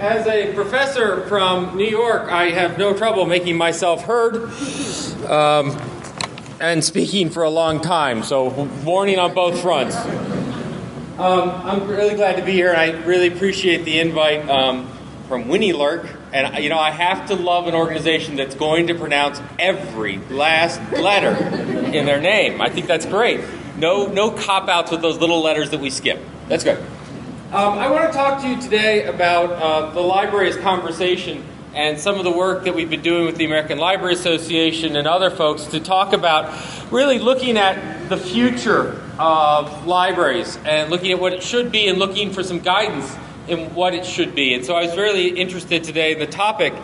As a professor from New York, I have no trouble making myself heard and speaking for a long time, so warning on both fronts. I'm really glad to be here, and I really appreciate the invite from WNYLRC. And, I have to love an organization that's going to pronounce every last letter in their name. I think that's great. No cop-outs with those little letters that we skip. That's good. I want to talk to you today about the library's conversation and some of the work that we've been doing with the American Library Association and other folks to talk about really looking at the future of libraries and looking at what it should be and looking for some guidance in what it should be. And so I was really interested today in the topic.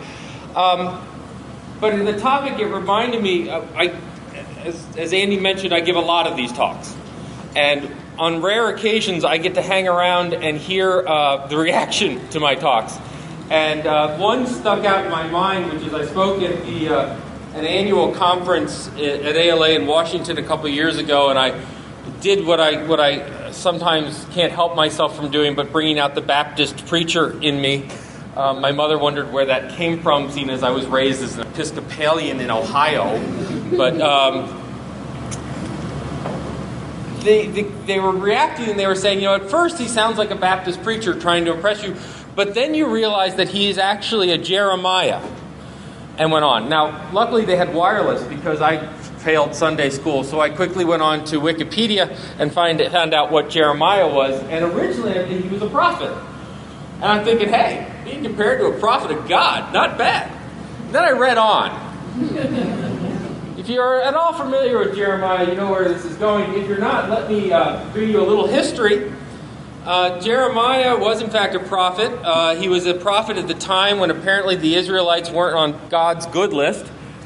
But in the topic, it reminded me, as Andy mentioned, I give a lot of these talks. And on rare occasions, I get to hang around and hear the reaction to my talks. And one stuck out in my mind, which is I spoke at an annual conference at ALA in Washington a couple of years ago, and I did what I sometimes can't help myself from doing, but bringing out the Baptist preacher in me. My mother wondered where that came from, seeing as I was raised as an Episcopalian in Ohio. But they were reacting and they were saying, at first he sounds like a Baptist preacher trying to impress you, but then you realize that he is actually a Jeremiah, and went on. Now, luckily they had wireless because I failed Sunday school, so I quickly went on to Wikipedia and found out what Jeremiah was, and originally I think he was a prophet. And I'm thinking, hey, being compared to a prophet of God, not bad. And then I read on. If you're at all familiar with Jeremiah, you know where this is going. If you're not, let me give you a little history. Jeremiah was in fact a prophet. He was a prophet at the time when apparently the Israelites weren't on God's good list.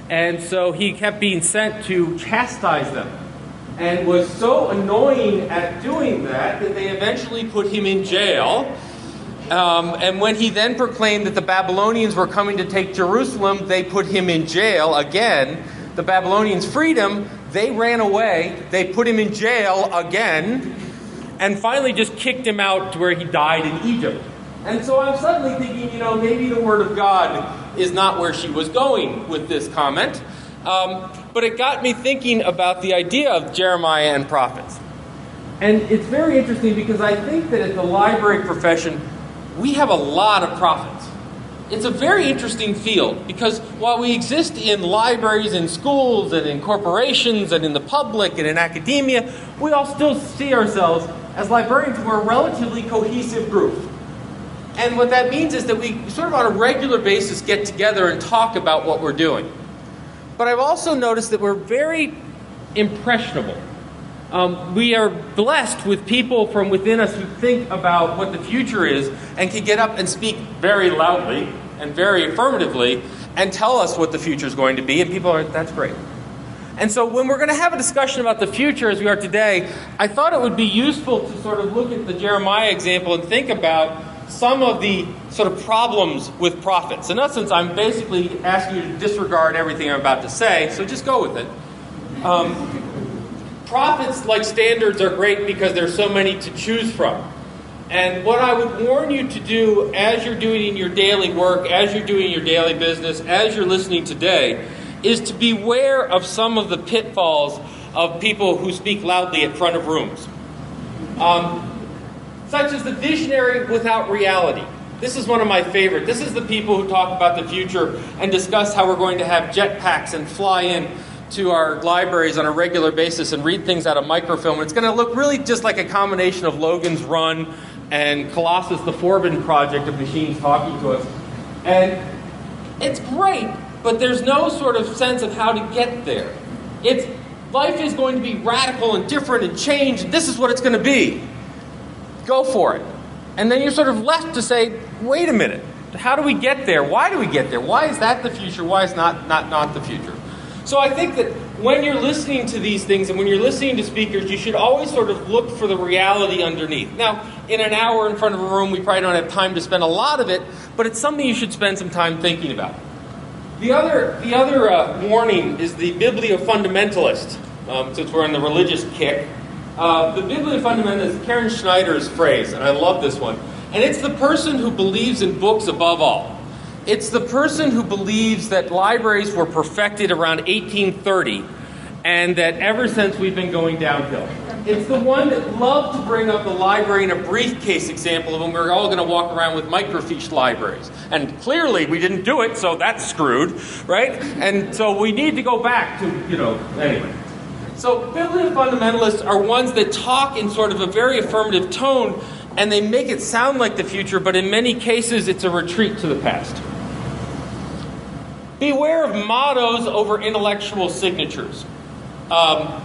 And so he kept being sent to chastise them. And was so annoying at doing that they eventually put him in jail. And when he then proclaimed that the Babylonians were coming to take Jerusalem, they put him in jail again. The Babylonians freed him, they ran away, they put him in jail again, and finally just kicked him out to where he died in Egypt. And so I'm suddenly thinking, maybe the Word of God is not where she was going with this comment. But it got me thinking about the idea of Jeremiah and prophets. And it's very interesting because I think that at the library profession, we have a lot of prophets. It's a very interesting field because while we exist in libraries, in schools, and in corporations, and in the public, and in academia, we all still see ourselves as librarians. We're a relatively cohesive group. And what that means is that we sort of on a regular basis get together and talk about what we're doing. But I've also noticed that we're very impressionable. We are blessed with people from within us who think about what the future is and can get up and speak very loudly and very affirmatively and tell us what the future is going to be. And people are, that's great. And so when we're going to have a discussion about the future as we are today, I thought it would be useful to sort of look at the Jeremiah example and think about some of the sort of problems with prophets. In essence, I'm basically asking you to disregard everything I'm about to say, so just go with it. Prophets, like standards, are great because there's so many to choose from. And what I would warn you to do as you're doing your daily work, as you're doing your daily business, as you're listening today, is to beware of some of the pitfalls of people who speak loudly in front of rooms. Such as the visionary without reality. This is one of my favorite. This is the people who talk about the future and discuss how we're going to have jetpacks and fly in to our libraries on a regular basis and read things out of microfilm. And it's going to look really just like a combination of Logan's Run and Colossus the Forbin project of machines talking to us. And it's great, but there's no sort of sense of how to get there. Life is going to be radical and different and change, and this is what it's going to be. Go for it. And then you're sort of left to say, wait a minute, how do we get there? Why do we get there? Why is that the future? Why is not the future? So I think that when you're listening to these things and when you're listening to speakers, you should always sort of look for the reality underneath. Now, in an hour in front of a room, we probably don't have time to spend a lot of it, but it's something you should spend some time thinking about. The other warning is the bibliofundamentalist, since we're in the religious kick. The bibliofundamentalist is Karen Schneider's phrase, and I love this one. And it's the person who believes in books above all. It's the person who believes that libraries were perfected around 1830 and that ever since we've been going downhill. It's the one that loved to bring up the library in a briefcase example of when we're all going to walk around with microfiche libraries. And clearly we didn't do it, so that's screwed, right? And so we need to go back to, anyway. So bibliofundamentalists are ones that talk in sort of a very affirmative tone, and they make it sound like the future, but in many cases it's a retreat to the past. Beware of mottos over intellectual signatures. I'll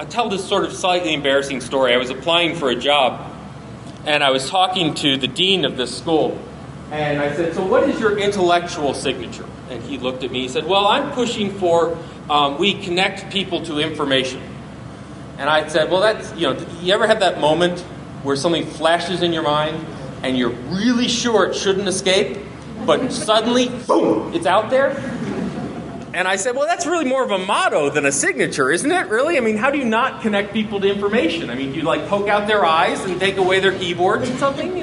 tell this sort of slightly embarrassing story. I was applying for a job, and I was talking to the dean of this school, and I said, so what is your intellectual signature? And he looked at me, he said, well, I'm pushing for we connect people to information. And I said, well, that's, you ever have that moment where something flashes in your mind, and you're really sure it shouldn't escape, but suddenly, boom, it's out there? And I said, well, that's really more of a motto than a signature, isn't it, really? I mean, how do you not connect people to information? I mean, do you, poke out their eyes and take away their keyboards and something?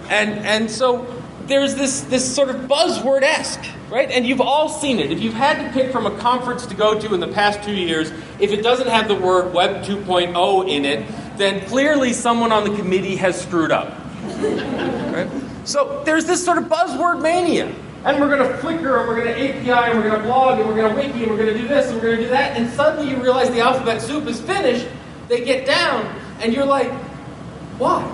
And so there's this sort of buzzword-esque, right? And you've all seen it. If you've had to pick from a conference to go to in the past 2 years, if it doesn't have the word Web 2.0 in it, then clearly someone on the committee has screwed up. Right? So there's this sort of buzzword mania. And we're going to Flickr, and we're going to API, and we're going to blog, and we're going to wiki, and we're going to do this, and we're going to do that. And suddenly you realize the alphabet soup is finished. They get down, and you're like, why?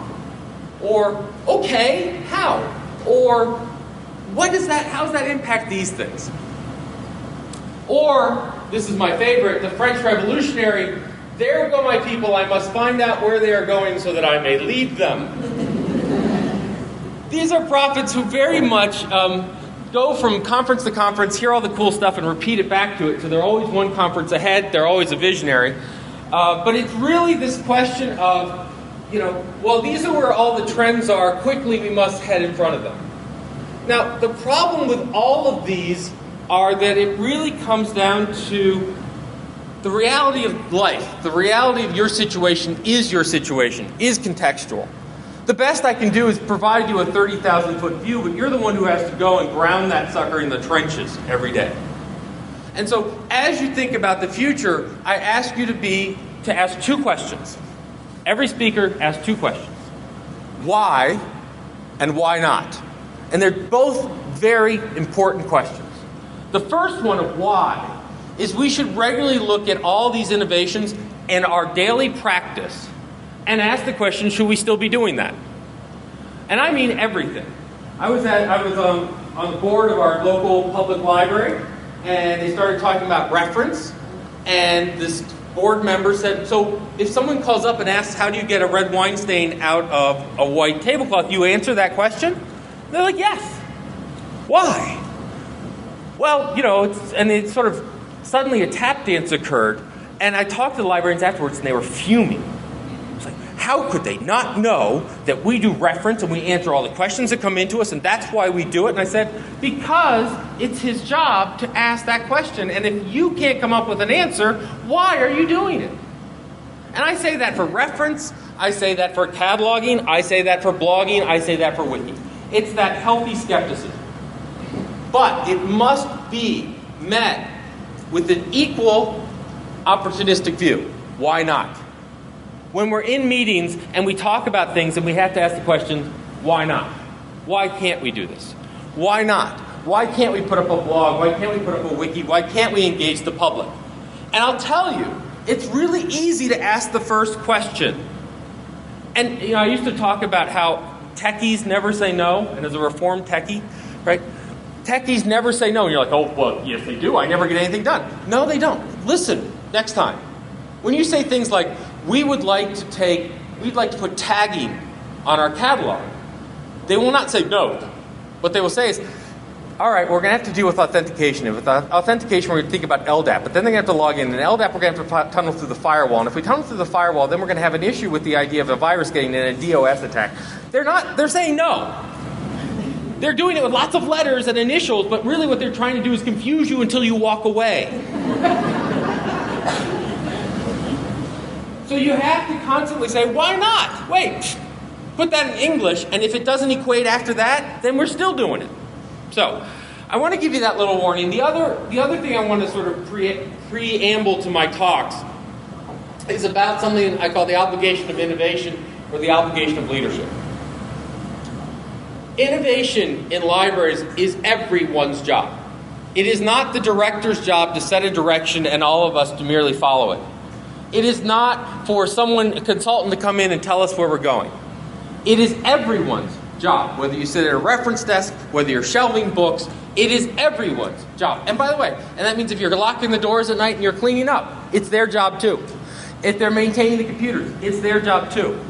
Or, okay, how? Or, how does that impact these things? Or, this is my favorite, the French Revolutionary, there go my people, I must find out where they are going so that I may lead them. These are prophets who very much go from conference to conference, hear all the cool stuff, and repeat it back to it. So they're always one conference ahead. They're always a visionary. But it's really this question of, well, these are where all the trends are. Quickly, we must head in front of them. Now, the problem with all of these are that it really comes down to the reality of life. The reality of your situation is contextual. The best I can do is provide you a 30,000-foot view, but you're the one who has to go and ground that sucker in the trenches every day. And so, as you think about the future, I ask you to ask two questions. Every speaker asks two questions. Why and why not? And they're both very important questions. The first one of why is we should regularly look at all these innovations in our daily practice and ask the question, should we still be doing that? And I mean everything. I was on the board of our local public library, and they started talking about reference, and this board member said, so if someone calls up and asks, how do you get a red wine stain out of a white tablecloth, you answer that question? And they're like, yes. Why? Well, it sort of suddenly a tap dance occurred, and I talked to the librarians afterwards, and they were fuming. How could they not know that we do reference and we answer all the questions that come into us, and that's why we do it? And I said, because it's his job to ask that question, and if you can't come up with an answer, why are you doing it? And I say that for reference, I say that for cataloging, I say that for blogging, I say that for wiki. It's that healthy skepticism. But it must be met with an equal opportunistic view. Why not? When we're in meetings and we talk about things and we have to ask the question, why not? Why can't we do this? Why not? Why can't we put up a blog? Why can't we put up a wiki? Why can't we engage the public? And I'll tell you, it's really easy to ask the first question. And I used to talk about how techies never say no, and as a reformed techie, right? Techies never say no. And you're like, oh, well, yes, they do. I never get anything done. No, they don't. Listen, next time. When you say things like, we'd like to put tagging on our catalog, they will not say no. What they will say is, all right, we're going to have to deal with authentication. And with authentication, we're going to think about LDAP. But then they're going to have to log in. And LDAP, we're going to have to tunnel through the firewall. And if we tunnel through the firewall, then we're going to have an issue with the idea of a virus getting in, a DOS attack. They're saying no. They're doing it with lots of letters and initials, but really what they're trying to do is confuse you until you walk away. So you have to constantly say, why not? Wait, put that in English, and if it doesn't equate after that, then we're still doing it. So I want to give you that little warning. The other thing I want to sort of preamble to my talks is about something I call the obligation of innovation or the obligation of leadership. Innovation in libraries is everyone's job. It is not the director's job to set a direction and all of us to merely follow it. It is not for a consultant to come in and tell us where we're going. It is everyone's job, whether you sit at a reference desk, whether you're shelving books, it is everyone's job. And by the way, and that means if you're locking the doors at night and you're cleaning up, it's their job too. If they're maintaining the computers, it's their job too.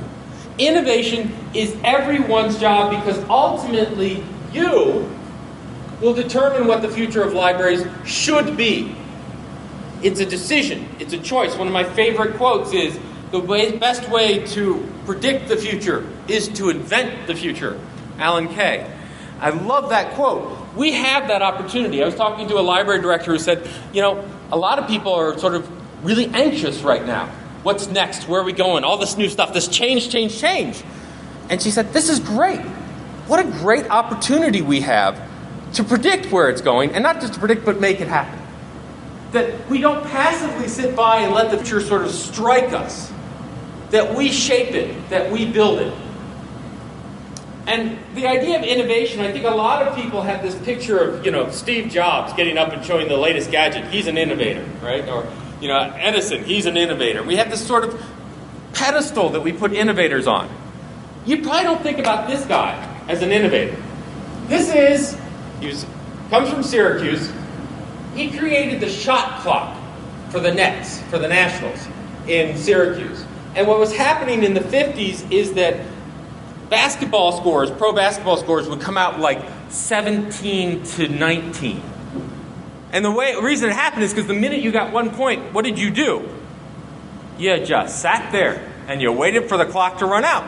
Innovation is everyone's job because ultimately you will determine what the future of libraries should be. It's a decision. It's a choice. One of my favorite quotes is, the best way to predict the future is to invent the future. Alan Kay. I love that quote. We have that opportunity. I was talking to a library director who said, a lot of people are sort of really anxious right now. What's next? Where are we going? All this new stuff, this change. And she said, this is great. What a great opportunity we have to predict where it's going, and not just to predict, but make it happen. That we don't passively sit by and let the future sort of strike us. That we shape it, that we build it. And the idea of innovation, I think a lot of people have this picture of, Steve Jobs getting up and showing the latest gadget. He's an innovator, right? Or, Edison, he's an innovator. We have this sort of pedestal that we put innovators on. You probably don't think about this guy as an innovator. He comes from Syracuse. He created the shot clock for the Nets, for the Nationals in Syracuse. And what was happening in the 50s is that pro basketball scores would come out like 17 to 19. And the reason it happened is because the minute you got 1 point, what did you do? You just sat there and you waited for the clock to run out.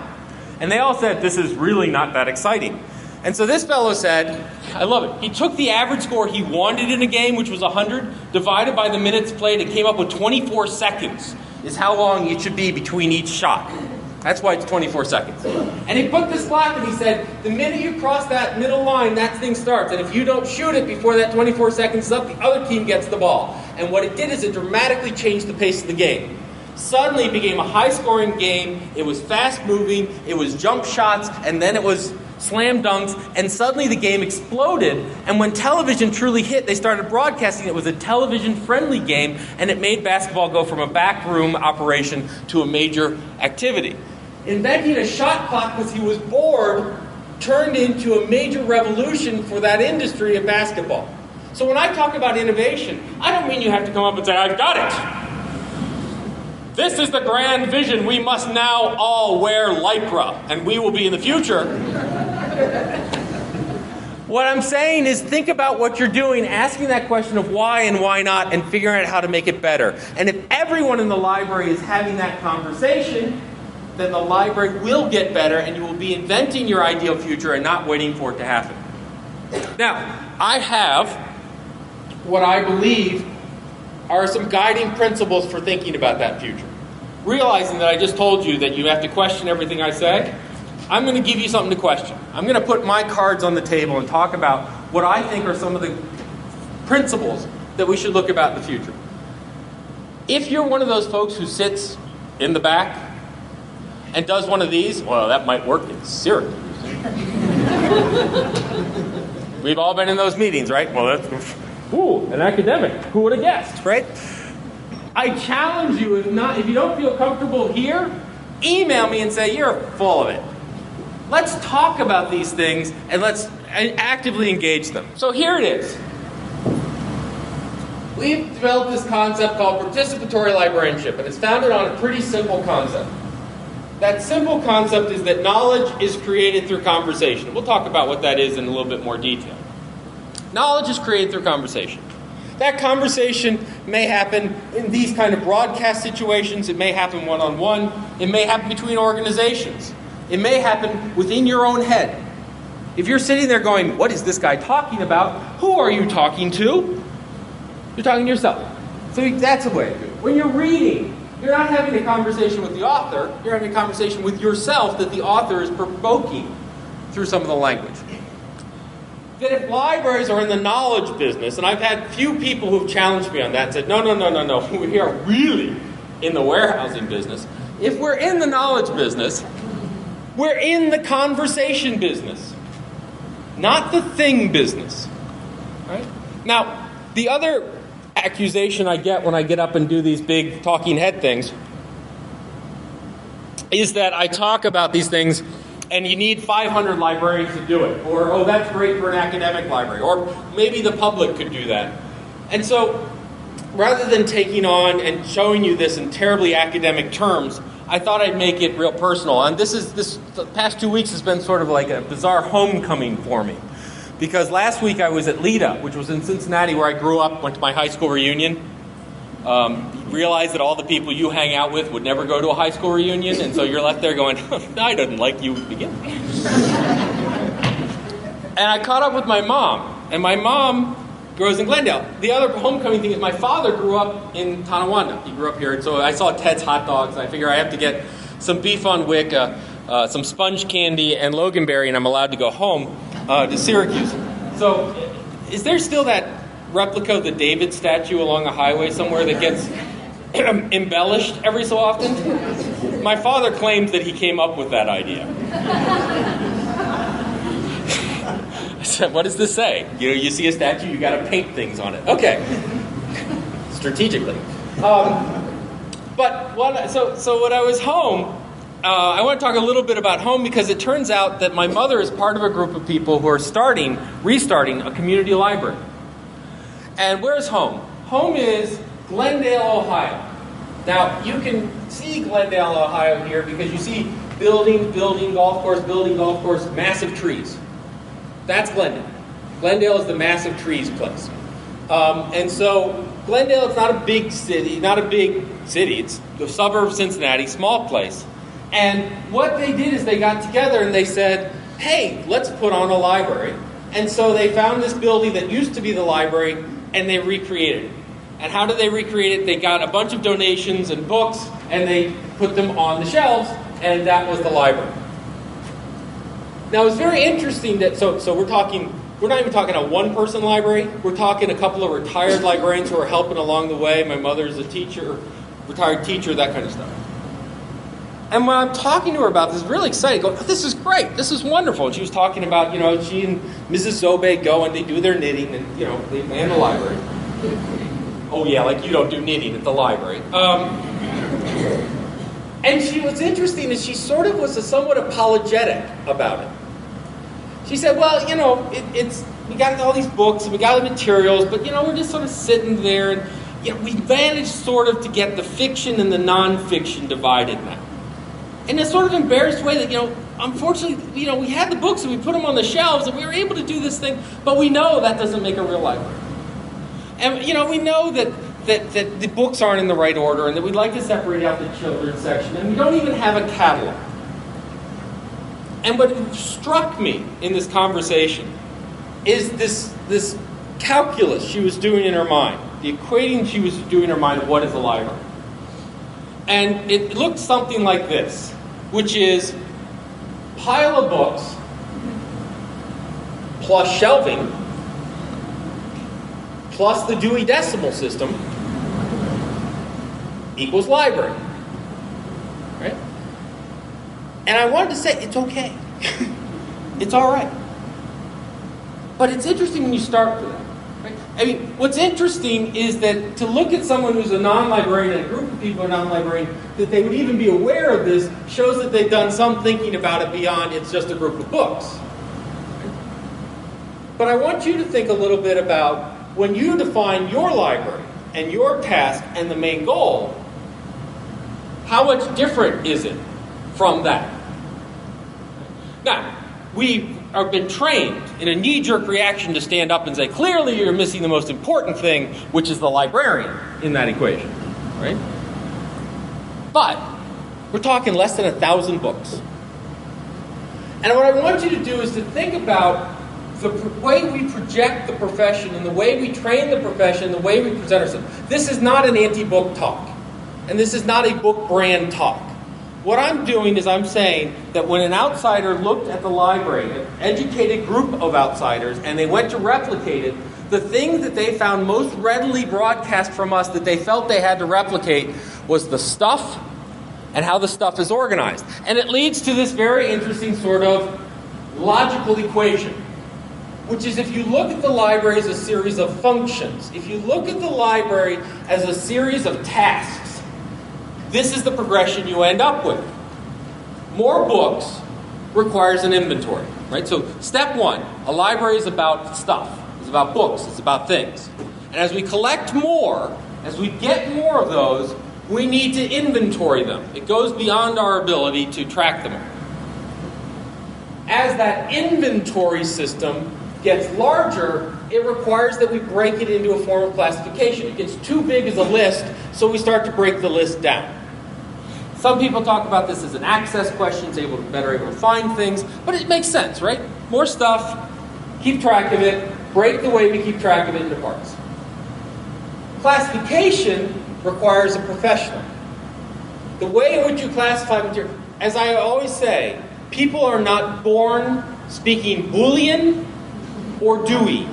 And they all said, this is really not that exciting. And so this fellow said, I love it. He took the average score he wanted in a game, which was 100, divided by the minutes played, and came up with 24 seconds is how long it should be between each shot. That's why it's 24 seconds. And he put this clock and he said, the minute you cross that middle line, that thing starts. And if you don't shoot it before that 24 seconds is up, the other team gets the ball. And what it did is it dramatically changed the pace of the game. Suddenly it became a high-scoring game. It was fast-moving. It was jump shots. And then it was slam dunks. And suddenly the game exploded. And when television truly hit, they started broadcasting. It was a television-friendly game. And it made basketball go from a backroom operation to a major activity. Inventing a shot clock because he was bored turned into a major revolution for that industry of basketball. So when I talk about innovation, I don't mean you have to come up and say, I've got it. This is the grand vision. We must now all wear Lycra, and we will be in the future. What I'm saying is think about what you're doing, asking that question of why and why not, and figuring out how to make it better. And if everyone in the library is having that conversation, then the library will get better, and you will be inventing your ideal future and not waiting for it to happen. Now, I have what I believe are some guiding principles for thinking about that future. Realizing that I just told you that you have to question everything I say, I'm going to give you something to question. I'm going to put my cards on the table and talk about what I think are some of the principles that we should look about in the future. If you're one of those folks who sits in the back and does one of these, well, that might work in Syracuse. We've all been in those meetings, right? Well, that's, an academic. Who would have guessed, right? I challenge you, if you don't feel comfortable here, email me and say, you're full of it. Let's talk about these things and let's actively engage them. So here it is. We've developed this concept called participatory librarianship, and it's founded on a pretty simple concept. That simple concept is that knowledge is created through conversation. We'll talk about what that is in a little bit more detail. Knowledge is created through conversation. That conversation may happen in these kind of broadcast situations. It may happen one-on-one. It may happen between organizations. It may happen within your own head. If you're sitting there going, what is this guy talking about? Who are you talking to? You're talking to yourself. So that's a way to do it. When you're reading, you're not having a conversation with the author, you're having a conversation with yourself that the author is provoking through some of the language. That if libraries are in the knowledge business, and I've had few people who've challenged me on that and said, no, we are really in the warehousing business. If we're in the knowledge business, we're in the conversation business, not the thing business. Right? Now, the other accusation I get when I get up and do these big talking head things is that I talk about these things and you need 500 librarians to do it. Or, oh, that's great for an academic library. Or maybe the public could do that. And so, rather than taking on and showing you this in terribly academic terms, I thought I'd make it real personal. And the past 2 weeks has been sort of like a bizarre homecoming for me. Because last week I was at LIDA, which was in Cincinnati where I grew up, went to my high school reunion. Realized that all the people you hang out with would never go to a high school reunion, and so you're left there going, I didn't like you to begin with. And I caught up with my mom, and my mom grows in Glendale. The other homecoming thing is my father grew up in Tonawanda. He grew up here, and so I saw Ted's Hot Dogs, and I figure I have to get some beef on wick, some sponge candy, and Loganberry, and I'm allowed to go home to Syracuse. So is there still that replica of the David statue along a highway somewhere that gets embellished every so often? My father claims that he came up with that idea. I said, what does this say? You see a statue, you got to paint things on it. Okay. Strategically. But when I was home, I want to talk a little bit about home because it turns out that my mother is part of a group of people who are restarting a community library. And where's home? Home is Glendale, Ohio. Now, you can see Glendale, Ohio here because you see building, golf course, massive trees. That's Glendale. Glendale is the massive trees place. And so Glendale is not a big city. It's the suburb of Cincinnati, small place. And what they did is they got together and they said, hey, let's put on a library. And so they found this building that used to be the library, and they recreated it. And how did they recreate it? They got a bunch of donations and books, and they put them on the shelves, and that was the library. Now, it's very interesting that, so we're not even talking a one-person library. We're talking a couple of retired librarians who are helping along the way. My mother's a teacher, retired teacher, that kind of stuff. And when I'm talking to her about this, really excited, going, oh, this is great, this is wonderful. And she was talking about, she and Mrs. Zobe go and they do their knitting and, they man the library. Oh yeah, like you don't do knitting at the library. And what's interesting is she sort of was somewhat apologetic about it. She said, well, we got all these books and we got the materials, but, we're just sort of sitting there and, we managed sort of to get the fiction and the non-fiction divided now. In a sort of embarrassed way that, unfortunately, we had the books and we put them on the shelves and we were able to do this thing, but we know that doesn't make a real library. And, we know that the books aren't in the right order and that we'd like to separate out the children's section, and we don't even have a catalog. And what struck me in this conversation is this calculus she was doing in her mind, the equating she was doing in her mind of what is a library. And it looked something like this, which is pile of books plus shelving plus the Dewey Decimal System equals library. Right? And I wanted to say, it's okay. It's all right. But it's interesting when you start with that. Right? I mean, what's interesting is that to look at someone who's a non-librarian and a group of people who are non-librarian, that they would even be aware of this, shows that they've done some thinking about it beyond it's just a group of books. But I want you to think a little bit about when you define your library and your task and the main goal, how much different is it from that? Now, we have been trained in a knee-jerk reaction to stand up and say, clearly you're missing the most important thing, which is the librarian in that equation, right? But we're talking less than 1,000 books. And what I want you to do is to think about the way we project the profession and the way we train the profession, the way we present ourselves. This is not an anti-book talk. And this is not a book brand talk. What I'm doing is I'm saying that when an outsider looked at the library, an educated group of outsiders, and they went to replicate it, the thing that they found most readily broadcast from us that they felt they had to replicate was the stuff and how the stuff is organized. And it leads to this very interesting sort of logical equation, which is if you look at the library as a series of functions, if you look at the library as a series of tasks, this is the progression you end up with. More books requires an inventory, right? So step one, a library is about stuff. It's about books. It's about things. And as we collect more, as we get more of those, we need to inventory them. It goes beyond our ability to track them. As that inventory system gets larger, it requires that we break it into a form of classification. It gets too big as a list, so we start to break the list down. Some people talk about this as an access question, better able to find things, but it makes sense, right? More stuff, keep track of it, break the way we keep track of it into parts. Classification requires a professional. The way in which you classify material, as I always say, people are not born speaking Boolean or Dewey.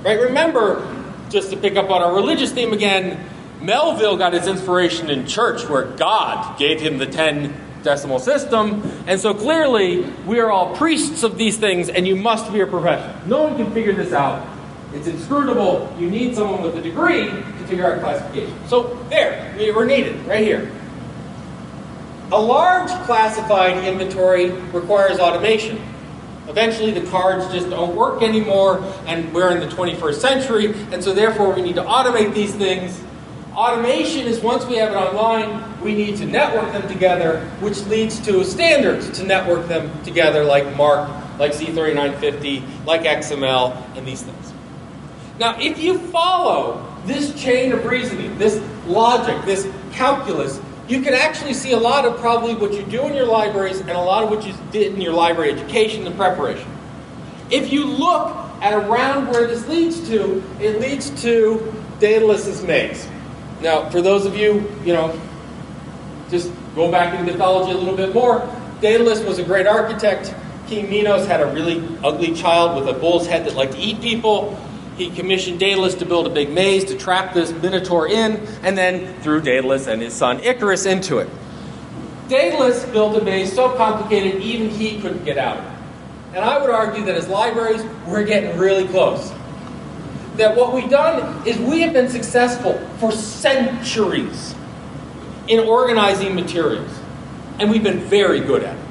Right? Remember, just to pick up on our religious theme again, Melville got his inspiration in church where God gave him the 10 decimal system, and so clearly we are all priests of these things, and you must be a professional. No one can figure this out. It's inscrutable. You need someone with a degree to figure out classification. So there, we're needed, right here. A large classified inventory requires automation. Eventually the cards just don't work anymore, and we're in the 21st century, and so therefore we need to automate these things. Automation is once we have it online, we need to network them together, which leads to standards to network them together like MARC, like C3950, like XML, and these things. Now, if you follow this chain of reasoning, this logic, this calculus, you can actually see a lot of probably what you do in your libraries and a lot of what you did in your library education and preparation. If you look at around where this leads to, it leads to Daedalus's maze. Now, for those of you, just go back into mythology a little bit more. Daedalus was a great architect. King Minos had a really ugly child with a bull's head that liked to eat people. He commissioned Daedalus to build a big maze to trap this minotaur in, and then threw Daedalus and his son Icarus into it. Daedalus built a maze so complicated even he couldn't get out of it. And I would argue that as libraries, we're getting really close. That what we've done is we have been successful for centuries in organizing materials. And we've been very good at it.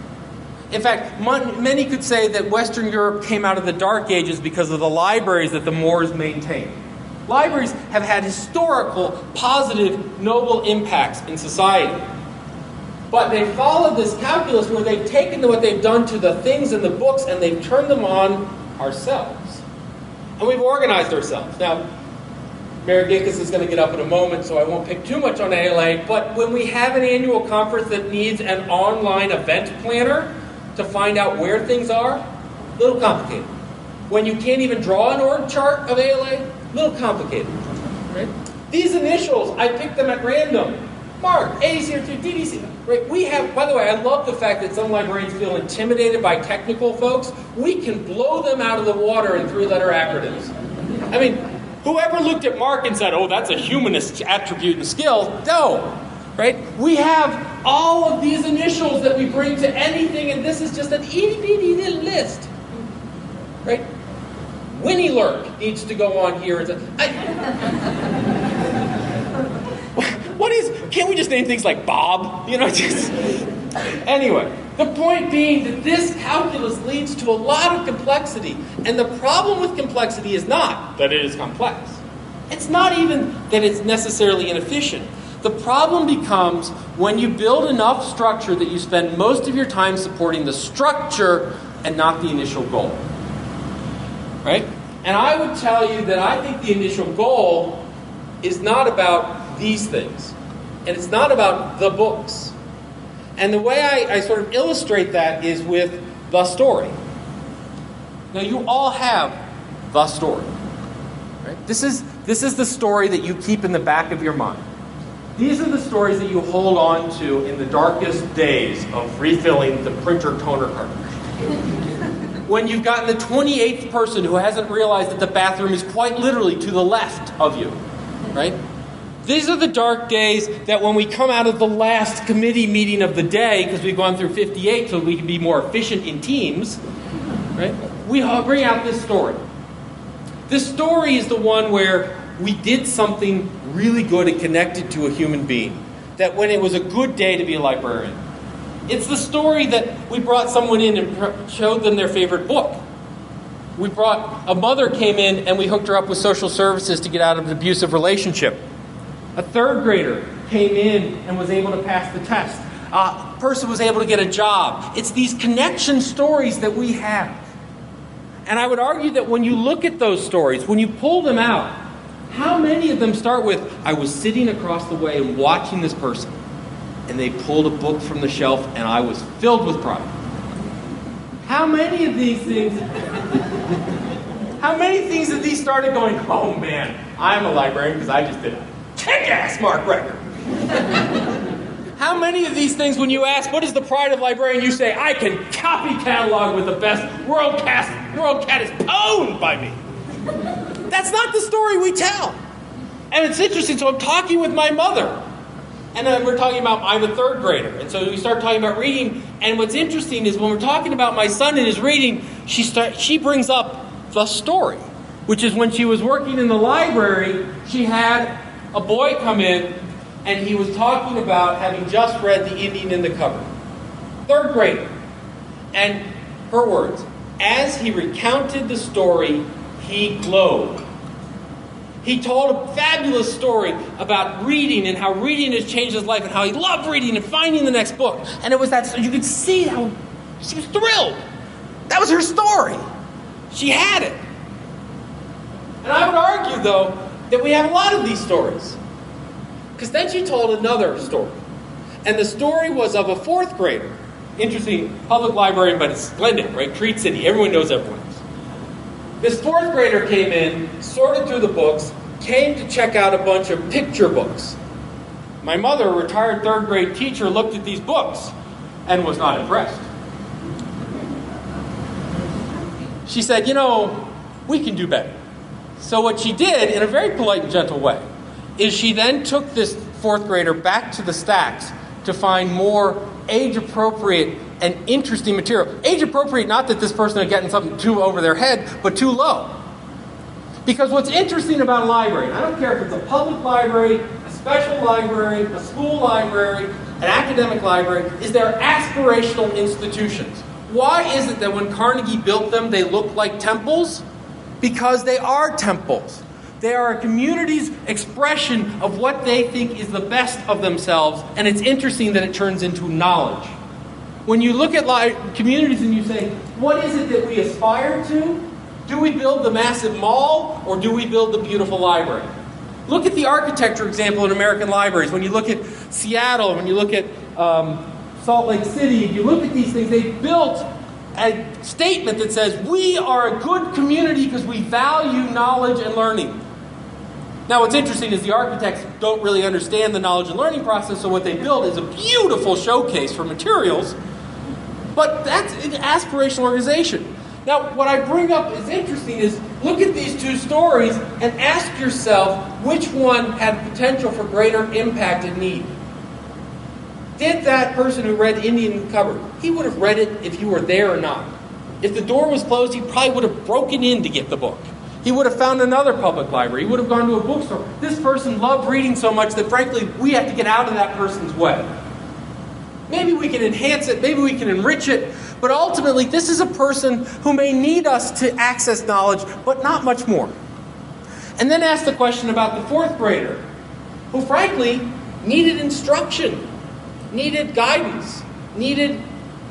In fact, many could say that Western Europe came out of the Dark Ages because of the libraries that the Moors maintained. Libraries have had historical, positive, noble impacts in society. But they followed this calculus where they've taken what they've done to the things in the books and they've turned them on ourselves. And we've organized ourselves. Now, Mary Dickus is going to get up in a moment, so I won't pick too much on ALA, but when we have an annual conference that needs an online event planner to find out where things are, a little complicated. When you can't even draw an org chart of ALA, a little complicated. Right? These initials, I picked them at random. MARC, ADC02, DDC. Right? We have, by the way, I love the fact that some librarians feel intimidated by technical folks. We can blow them out of the water in 3-letter acronyms. I mean, whoever looked at MARC and said, oh, that's a humanist attribute and skill, no. Right? We have all of these initials that we bring to anything, and this is just an itty-bitty little list. Right? WNYLRC needs to go on here. Can't we just name things like Bob? Anyway, the point being that this calculus leads to a lot of complexity. And the problem with complexity is not that it is complex. It's not even that it's necessarily inefficient. The problem becomes when you build enough structure that you spend most of your time supporting the structure and not the initial goal. Right? And I would tell you that I think the initial goal is not about these things. And it's not about the books. And the way I sort of illustrate that is with the story. Now, you all have the story. Right? This is the story that you keep in the back of your mind. These are the stories that you hold on to in the darkest days of refilling the printer toner cartridge. When you've gotten the 28th person who hasn't realized that the bathroom is quite literally to the left of you, right? These are the dark days that when we come out of the last committee meeting of the day, because we've gone through 58 so we can be more efficient in teams, right? We bring out this story. This story is the one where we did something really good and connected to a human being. That when it was a good day to be a librarian. It's the story that we brought someone in and showed them their favorite book. We brought, a mother came in and we hooked her up with social services to get out of an abusive relationship. A third grader came in and was able to pass the test. A person was able to get a job. It's these connection stories that we have. And I would argue that when you look at those stories, when you pull them out, how many of them start with, I was sitting across the way and watching this person, and they pulled a book from the shelf, and I was filled with pride. How many of these things have these started going, oh man, I'm a librarian because I just did a kick-ass Mark record. How many of these things, when you ask, what is the pride of librarian, you say, I can copy catalog with the best, world cat is pwned by me. That's not the story we tell. And it's interesting, so I'm talking with my mother. And we're talking about, I'm a third grader. And so we start talking about reading. And what's interesting is when we're talking about my son and his reading, she brings up the story. Which is when she was working in the library, she had a boy come in and he was talking about having just read The Indian in the Cupboard. Third grader. And her words, as he recounted the story, he glowed. He told a fabulous story about reading and how reading has changed his life and how he loved reading and finding the next book. And it was that, you could see how she was thrilled. That was her story. She had it. And I would argue, though, that we have a lot of these stories. Because then she told another story. And the story was of a fourth grader. Interesting, public librarian, but it's Glendale, right? Treat City. Everyone knows everyone. This fourth grader came in, sorted through the books, came to check out a bunch of picture books. My mother, a retired third grade teacher, looked at these books and was not impressed. She said, we can do better. So what she did, in a very polite and gentle way, is she then took this fourth grader back to the stacks to find more age-appropriate and interesting material. Age-appropriate, not that this person is getting something too over their head, but too low. Because what's interesting about a library, I don't care if it's a public library, a special library, a school library, an academic library, is they're aspirational institutions. Why is it that when Carnegie built them, they look like temples? Because they are temples. They are a community's expression of what they think is the best of themselves, and it's interesting that it turns into knowledge. When you look at communities and you say, what is it that we aspire to? Do we build the massive mall, or do we build the beautiful library? Look at the architecture example in American libraries. When you look at Seattle, when you look at Salt Lake City, you look at these things, they built a statement that says, we are a good community because we value knowledge and learning. Now what's interesting is the architects don't really understand the knowledge and learning process, so what they build is a beautiful showcase for materials, but that's an aspirational organization. Now what I bring up is interesting is, look at these two stories and ask yourself which one had potential for greater impact and need. Did that person who read Indian in the Cupboard, he would have read it if you were there or not. If the door was closed, he probably would have broken in to get the book. He would have found another public library. He would have gone to a bookstore. This person loved reading so much that, frankly, we have to get out of that person's way. Maybe we can enhance it. Maybe we can enrich it. But ultimately, this is a person who may need us to access knowledge, but not much more. And then ask the question about the fourth grader, who, frankly, needed instruction, needed guidance, needed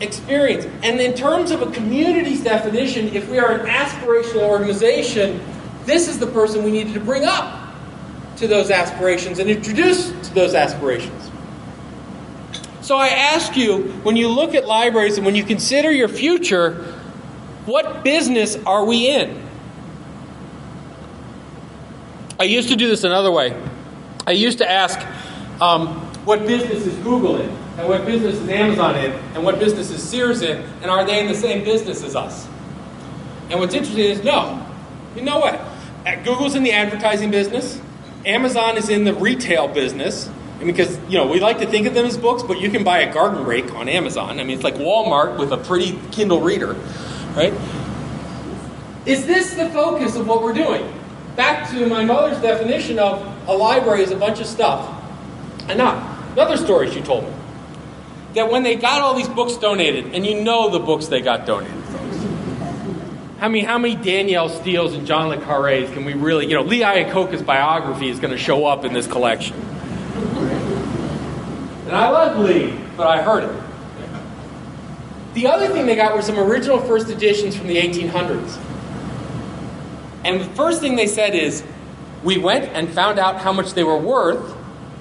experience. And in terms of a community's definition, if we are an aspirational organization, this is the person we needed to bring up to those aspirations and introduce to those aspirations. So I ask you, when you look at libraries and when you consider your future, what business are we in? I used to do this another way. I used to ask, What business is Google in? And what business is Amazon in? And what business is Sears in? And are they in the same business as us? And what's interesting is no. You know what? Google's in the advertising business. Amazon is in the retail business. I mean, because, we like to think of them as books, but you can buy a garden rake on Amazon. I mean, it's like Walmart with a pretty Kindle reader, right? Is this the focus of what we're doing? Back to my mother's definition of a library is a bunch of stuff. And another story she told me. That when they got all these books donated, and the books they got donated, folks. How many Danielle Steeles and John le Carre's can we really, Lee Iacocca's biography is going to show up in this collection. And I love Lee, but I heard it. The other thing they got were some original first editions from the 1800s. And the first thing they said is, we went and found out how much they were worth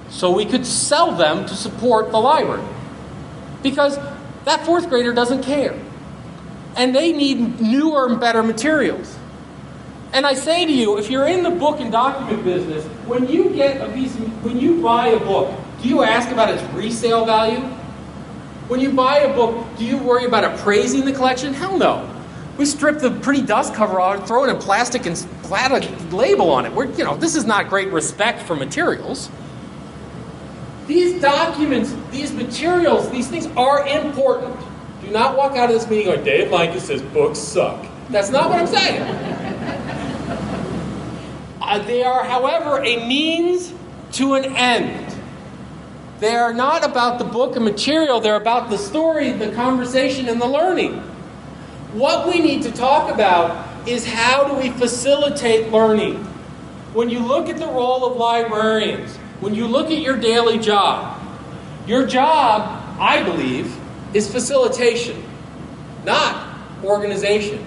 so we could sell them to support the library. Because that fourth grader doesn't care. And they need newer and better materials. And I say to you, if you're in the book and document business, when you buy a book, do you ask about its resale value? When you buy a book, do you worry about appraising the collection? Hell no. We strip the pretty dust cover off, throw it in plastic and splat a label on it. This is not great respect for materials. These documents, these materials, these things are important. Do not walk out of this meeting going, Dave Lanka says books suck. That's not what I'm saying. They are, however, a means to an end. They are not about the book and material. They're about the story, the conversation, and the learning. What we need to talk about is how do we facilitate learning. When you look at the role of librarians, when you look at your daily job, I believe, is facilitation, not organization,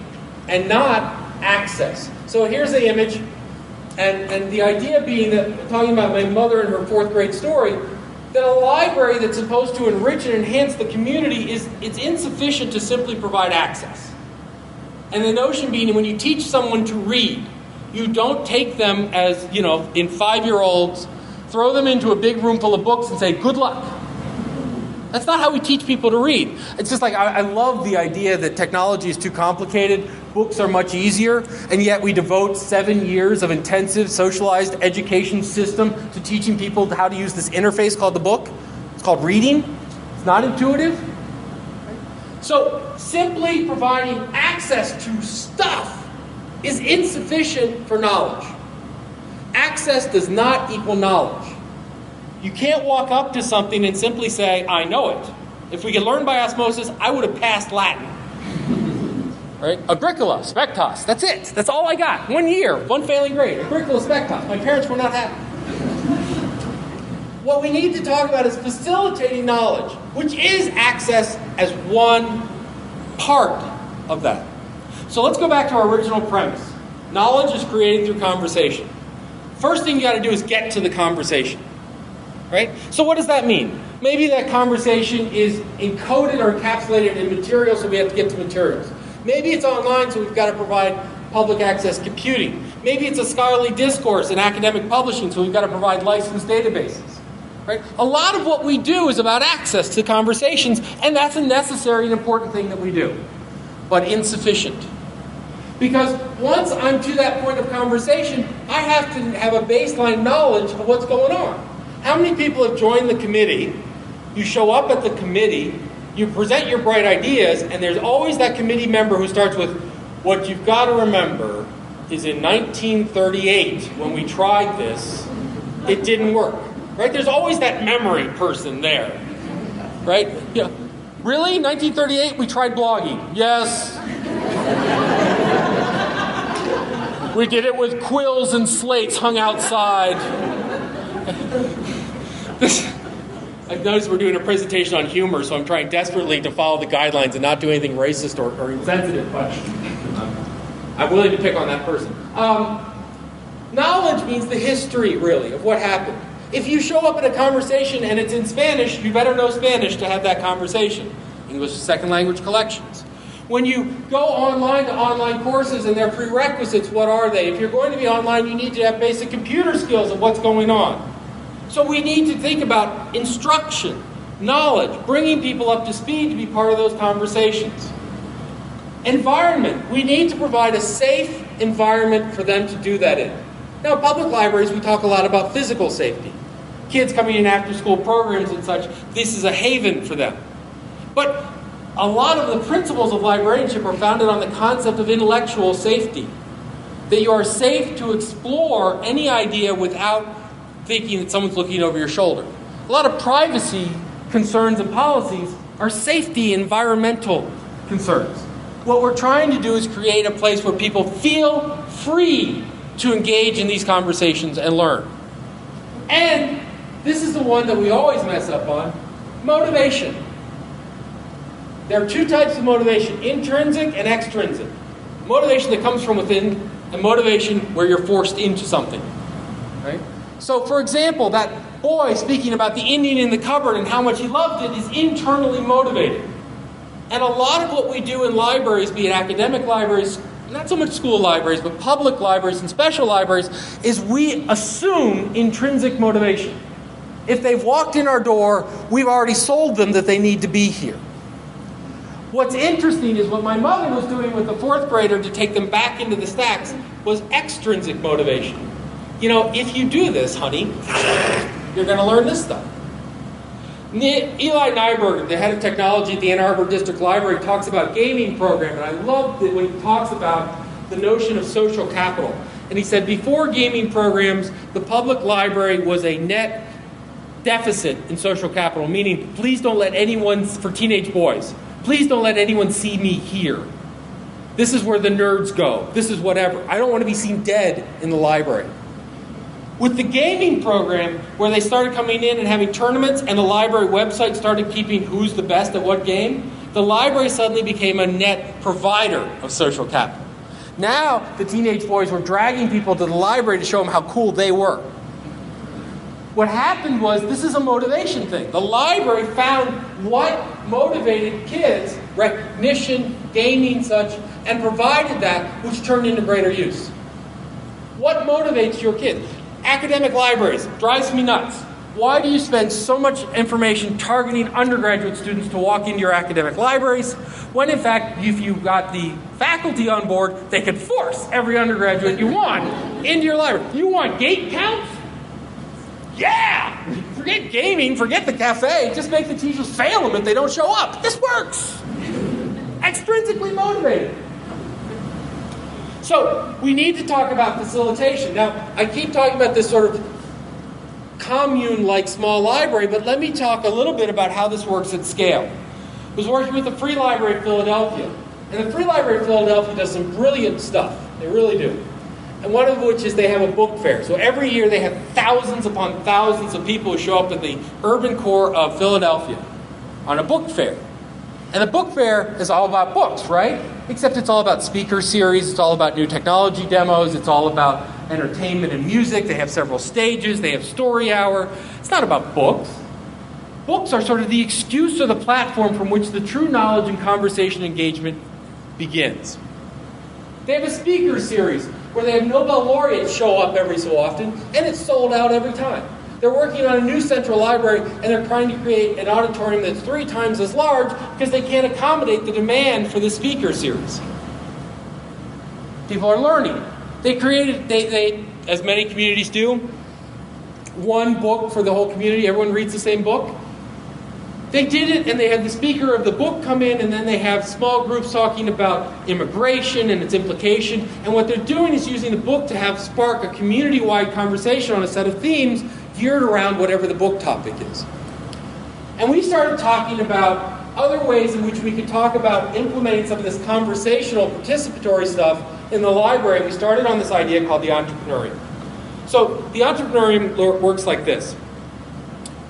and not access. So here's the image, and the idea being that, talking about my mother and her fourth grade story, that a library that's supposed to enrich and enhance the community it's insufficient to simply provide access. And the notion being, when you teach someone to read, you don't take them as, in 5-year-olds, throw them into a big room full of books and say, good luck. That's not how we teach people to read. It's just like, I love the idea that technology is too complicated, books are much easier, and yet we devote 7 years of intensive socialized education system to teaching people how to use this interface called the book. It's called reading. It's not intuitive. So simply providing access to stuff is insufficient for knowledge. Access does not equal knowledge. You can't walk up to something and simply say, I know it. If we could learn by osmosis, I would have passed Latin. Right? Agricola, spectas, that's it. That's all I got. 1 year, 1 failing grade. Agricola, spectas. My parents were not happy. What we need to talk about is facilitating knowledge, which is access as one part of that. So let's go back to our original premise. Knowledge is created through conversation. First thing you got to do is get to the conversation. Right? So what does that mean? Maybe that conversation is encoded or encapsulated in materials, so we have to get to materials. Maybe it's online, so we've got to provide public access computing. Maybe it's a scholarly discourse in academic publishing, so we've got to provide licensed databases. Right? A lot of what we do is about access to conversations, and that's a necessary and important thing that we do, but insufficient. Because once I'm to that point of conversation, I have to have a baseline knowledge of what's going on. How many people have joined the committee? You show up at the committee, you present your bright ideas, and there's always that committee member who starts with, what you've got to remember is in 1938, when we tried this, it didn't work. Right? There's always that memory person there. Right? Yeah. Really? 1938, we tried blogging. Yes. We did it with quills and slates hung outside. I've noticed we're doing a presentation on humor, so I'm trying desperately to follow the guidelines and not do anything racist or insensitive, but I'm willing to pick on that person. Knowledge means the history, really, of what happened. If you show up in a conversation and it's in Spanish, you better know Spanish to have that conversation. English as second language collections. When you go online to online courses and their prerequisites, what are they? If you're going to be online, you need to have basic computer skills of what's going on. So we need to think about instruction, knowledge, bringing people up to speed to be part of those conversations. Environment. We need to provide a safe environment for them to do that in. Now, public libraries, we talk a lot about physical safety. Kids coming in after school programs and such, this is a haven for them. But a lot of the principles of librarianship are founded on the concept of intellectual safety. That you are safe to explore any idea without thinking that someone's looking over your shoulder. A lot of privacy concerns and policies are safety, environmental concerns. What we're trying to do is create a place where people feel free to engage in these conversations and learn. And this is the one that we always mess up on, motivation. There are two types of motivation, intrinsic and extrinsic. Motivation that comes from within and motivation where you're forced into something. Right? So, for example, that boy speaking about the Indian in the cupboard and how much he loved it is internally motivated. And a lot of what we do in libraries, be it academic libraries, not so much school libraries, but public libraries and special libraries, is we assume intrinsic motivation. If they've walked in our door, we've already sold them that they need to be here. What's interesting is what my mother was doing with the fourth grader to take them back into the stacks was extrinsic motivation. You know, if you do this, honey, you're going to learn this stuff. Eli Nyberg, the head of technology at the Ann Arbor District Library, talks about gaming program, and I love it when he talks about the notion of social capital. And he said before gaming programs, the public library was a net deficit in social capital, meaning please don't let anyone, for teenage boys, please don't let anyone see me here. This is where the nerds go. This is whatever. I don't want to be seen dead in the library. With the gaming program, where they started coming in and having tournaments, and the library website started keeping who's the best at what game, the library suddenly became a net provider of social capital. Now, the teenage boys were dragging people to the library to show them how cool they were. What happened was, this is a motivation thing. The library found what motivated kids, recognition, gaming, such, and provided that, which turned into greater use. What motivates your kids? Academic libraries, drives me nuts. Why do you spend so much information targeting undergraduate students to walk into your academic libraries, when in fact, if you got the faculty on board, they could force every undergraduate you want into your library? You want gate counts? Yeah! Forget gaming, forget the cafe, just make the teachers fail them if they don't show up. This works! Extrinsically motivated. So, we need to talk about facilitation. Now, I keep talking about this sort of commune-like small library, but let me talk a little bit about how this works at scale. I was working with the Free Library of Philadelphia, and the Free Library of Philadelphia does some brilliant stuff. They really do. And one of which is they have a book fair. So every year they have thousands upon thousands of people who show up at the urban core of Philadelphia on a book fair. And the book fair is all about books, right? Except it's all about speaker series, it's all about new technology demos, it's all about entertainment and music. They have several stages, they have story hour. It's not about books. Books are sort of the excuse or the platform from which the true knowledge and conversation engagement begins. They have a speaker series where they have Nobel laureates show up every so often, and it's sold out every time. They're working on a new central library, and they're trying to create an auditorium that's 3 times as large because they can't accommodate the demand for the speaker series. People are learning. They created, they as many communities do, one book for the whole community. Everyone reads the same book. They did it, and they had the speaker of the book come in, and then they have small groups talking about immigration and its implication. And what they're doing is using the book to spark a community-wide conversation on a set of themes geared around whatever the book topic is. And we started talking about other ways in which we could talk about implementing some of this conversational, participatory stuff in the library. We started on this idea called the entrepreneurium. So the entrepreneurium works like this.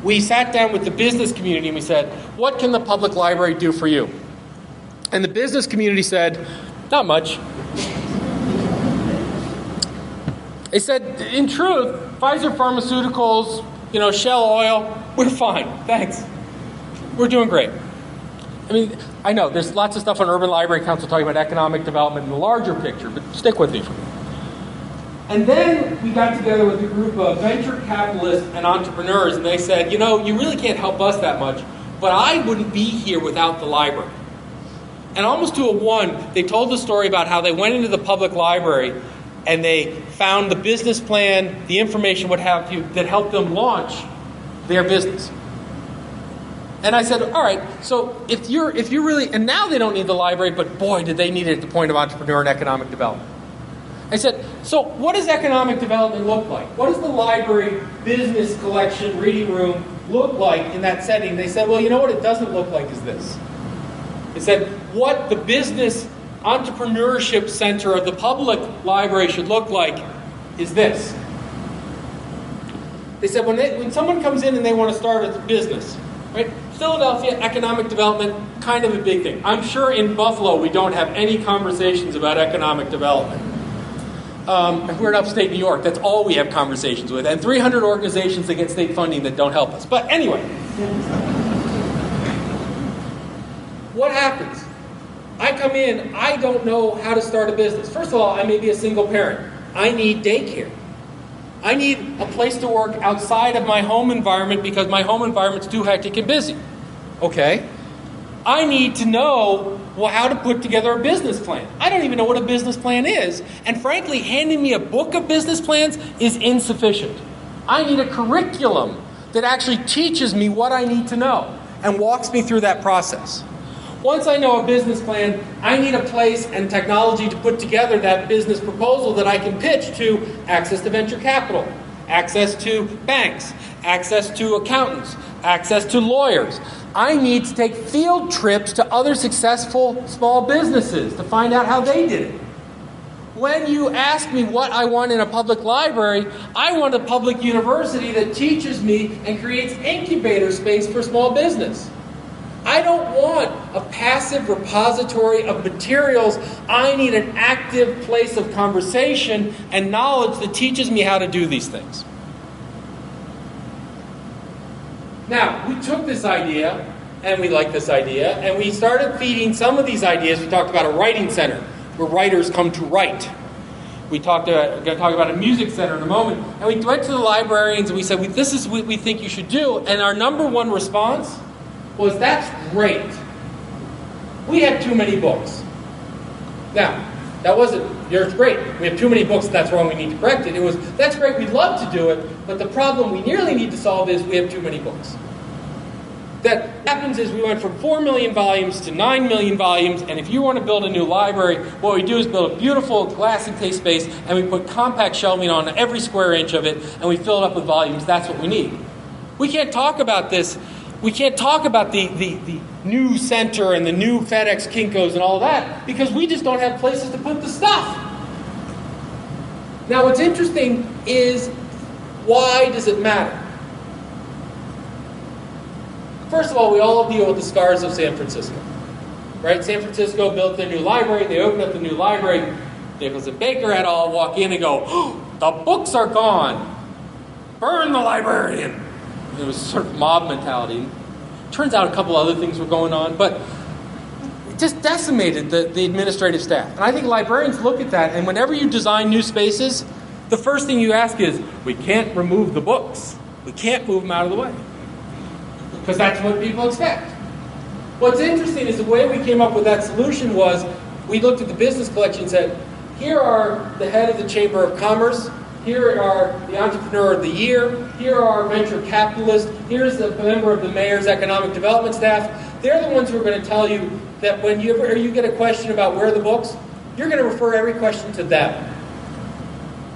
We sat down with the business community and we said, what can the public library do for you? And the business community said, not much. They said, in truth, Pfizer Pharmaceuticals, Shell Oil, we're fine, thanks. We're doing great. I mean, I know there's lots of stuff on Urban Library Council talking about economic development in the larger picture, but stick with me for a minute. And then we got together with a group of venture capitalists and entrepreneurs, and they said, you know, you really can't help us that much, but I wouldn't be here without the library. And almost to a one, they told the story about how they went into the public library and they found the business plan, the information, what have you, that helped them launch their business. And I said, all right, so if you're really, and now they don't need the library, but boy, did they need it at the point of entrepreneur and economic development. I said, so what does economic development look like? What does the library, business collection, reading room look like in that setting? They said, well, you know what it doesn't look like is this. They said, what the business entrepreneurship center of the public library should look like is this. They said, when someone comes in and they want to start a business, right? Philadelphia, economic development, kind of a big thing. I'm sure in Buffalo we don't have any conversations about economic development. We're in upstate New York. That's all we have conversations with. And 300 organizations that get state funding that don't help us. But anyway, what happens? I come in, I don't know how to start a business. First of all, I may be a single parent. I need daycare. I need a place to work outside of my home environment because my home environment's too hectic and busy. Okay. I need to know how to put together a business plan. I don't even know what a business plan is. And frankly, handing me a book of business plans is insufficient. I need a curriculum that actually teaches me what I need to know and walks me through that process. Once I know a business plan, I need a place and technology to put together that business proposal that I can pitch to access to venture capital, access to banks, access to accountants, access to lawyers. I need to take field trips to other successful small businesses to find out how they did it. When you ask me what I want in a public library, I want a public university that teaches me and creates incubator space for small business. I don't want a passive repository of materials. I need an active place of conversation and knowledge that teaches me how to do these things. Now, we took this idea, and we liked this idea, and we started feeding some of these ideas. We talked about a writing center, where writers come to write. We're going to talk about a music center in a moment. And we went to the librarians, and we said, this is what we think you should do. And our number one response was, that's great. We have too many books. Now, that wasn't, it's great. We have too many books, and that's wrong, we need to correct it. It was, that's great, we'd love to do it, but the problem we nearly need to solve is we have too many books. That happens is we went from 4 million volumes to 9 million volumes, and if you want to build a new library, what we do is build a beautiful glass encased space, and we put compact shelving on every square inch of it, and we fill it up with volumes. That's what we need. We can't talk about this. We can't talk about the new center and the new FedEx Kinkos and all that because we just don't have places to put the stuff. Now, what's interesting is, why does it matter? First of all, we all deal with the scars of San Francisco. Right? San Francisco built their new library. They opened up the new library. Nichols and Baker had to all walk in and go, oh, the books are gone. Burn the librarian. It was sort of mob mentality. Turns out a couple other things were going on, but it just decimated the administrative staff. And I think librarians look at that, and whenever you design new spaces, the first thing you ask is, we can't remove the books. We can't move them out of the way. Because that's what people expect. What's interesting is the way we came up with that solution was, we looked at the business collection and said, here are the head of the Chamber of Commerce, here are the Entrepreneur of the Year, here are our venture capitalists, here's the member of the mayor's economic development staff. They're the ones who are going to tell you that when you get a question about where are the books, you're going to refer every question to them.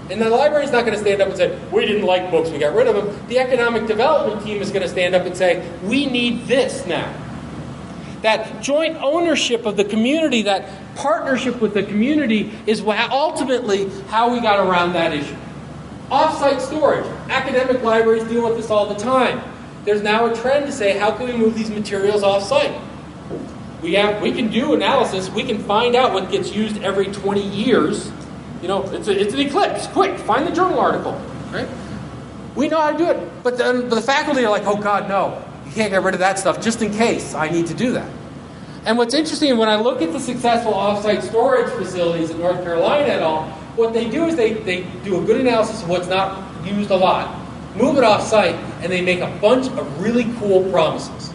And the library's not going to stand up and say, we didn't like books, we got rid of them. The economic development team is going to stand up and say, we need this now. That joint ownership of the community, that partnership with the community is ultimately how we got around that issue. Off-site storage. Academic libraries deal with this all the time. There's now a trend to say, how can we move these materials off-site? We can do analysis. We can find out what gets used every 20 years. You know, it's an eclipse. Quick, find the journal article. Right? We know how to do it. But the faculty are like, oh God, no. You can't get rid of that stuff just in case I need to do that. And what's interesting, when I look at the successful off-site storage facilities in North Carolina and all, what they do is they do a good analysis of what's not used a lot, move it off-site, and they make a bunch of really cool promises.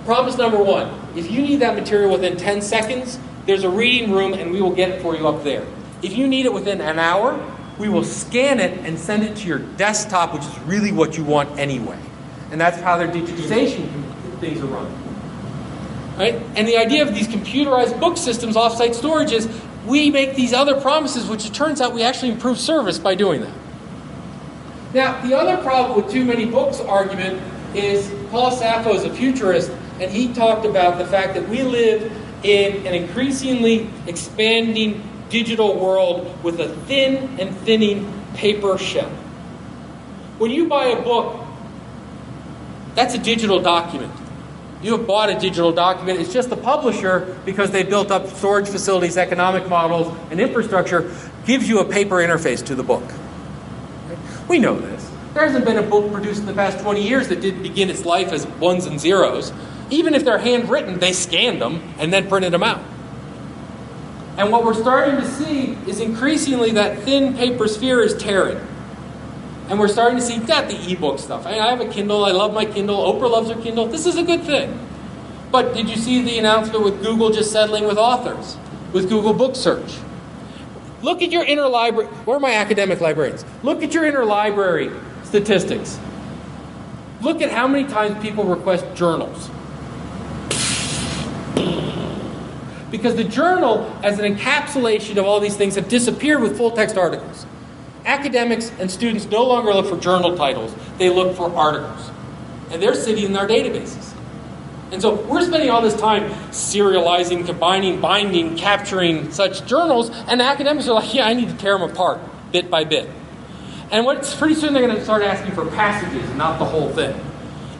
Promise number one, if you need that material within 10 seconds, there's a reading room and we will get it for you up there. If you need it within an hour, we will scan it and send it to your desktop, which is really what you want anyway. And that's how their digitization things are run. Right? And the idea of these computerized book systems, off-site storage, is we make these other promises, which it turns out we actually improve service by doing that. Now, the other problem with too many books argument is Paul Sappho is a futurist, and he talked about the fact that we live in an increasingly expanding digital world with a thin and thinning paper shell. When you buy a book, that's a digital document. You have bought a digital document. It's just the publisher, because they built up storage facilities, economic models, and infrastructure, gives you a paper interface to the book. We know this. There hasn't been a book produced in the past 20 years that didn't begin its life as ones and zeros. Even if they're handwritten, they scanned them and then printed them out. And what we're starting to see is increasingly that thin paper sphere is tearing. And we're starting to see, not the ebook stuff. I have a Kindle. I love my Kindle. Oprah loves her Kindle. This is a good thing. But did you see the announcement with Google just settling with authors, with Google Book Search? Look at your interlibrary. Where are my academic librarians? Look at your interlibrary statistics. Look at how many times people request journals. Because the journal, as an encapsulation of all these things, have disappeared with full-text articles. Academics and students no longer look for journal titles. They look for articles. And they're sitting in our databases. And so we're spending all this time serializing, combining, binding, capturing such journals, and academics are like, yeah, I need to tear them apart bit by bit. And pretty soon they're going to start asking for passages, not the whole thing.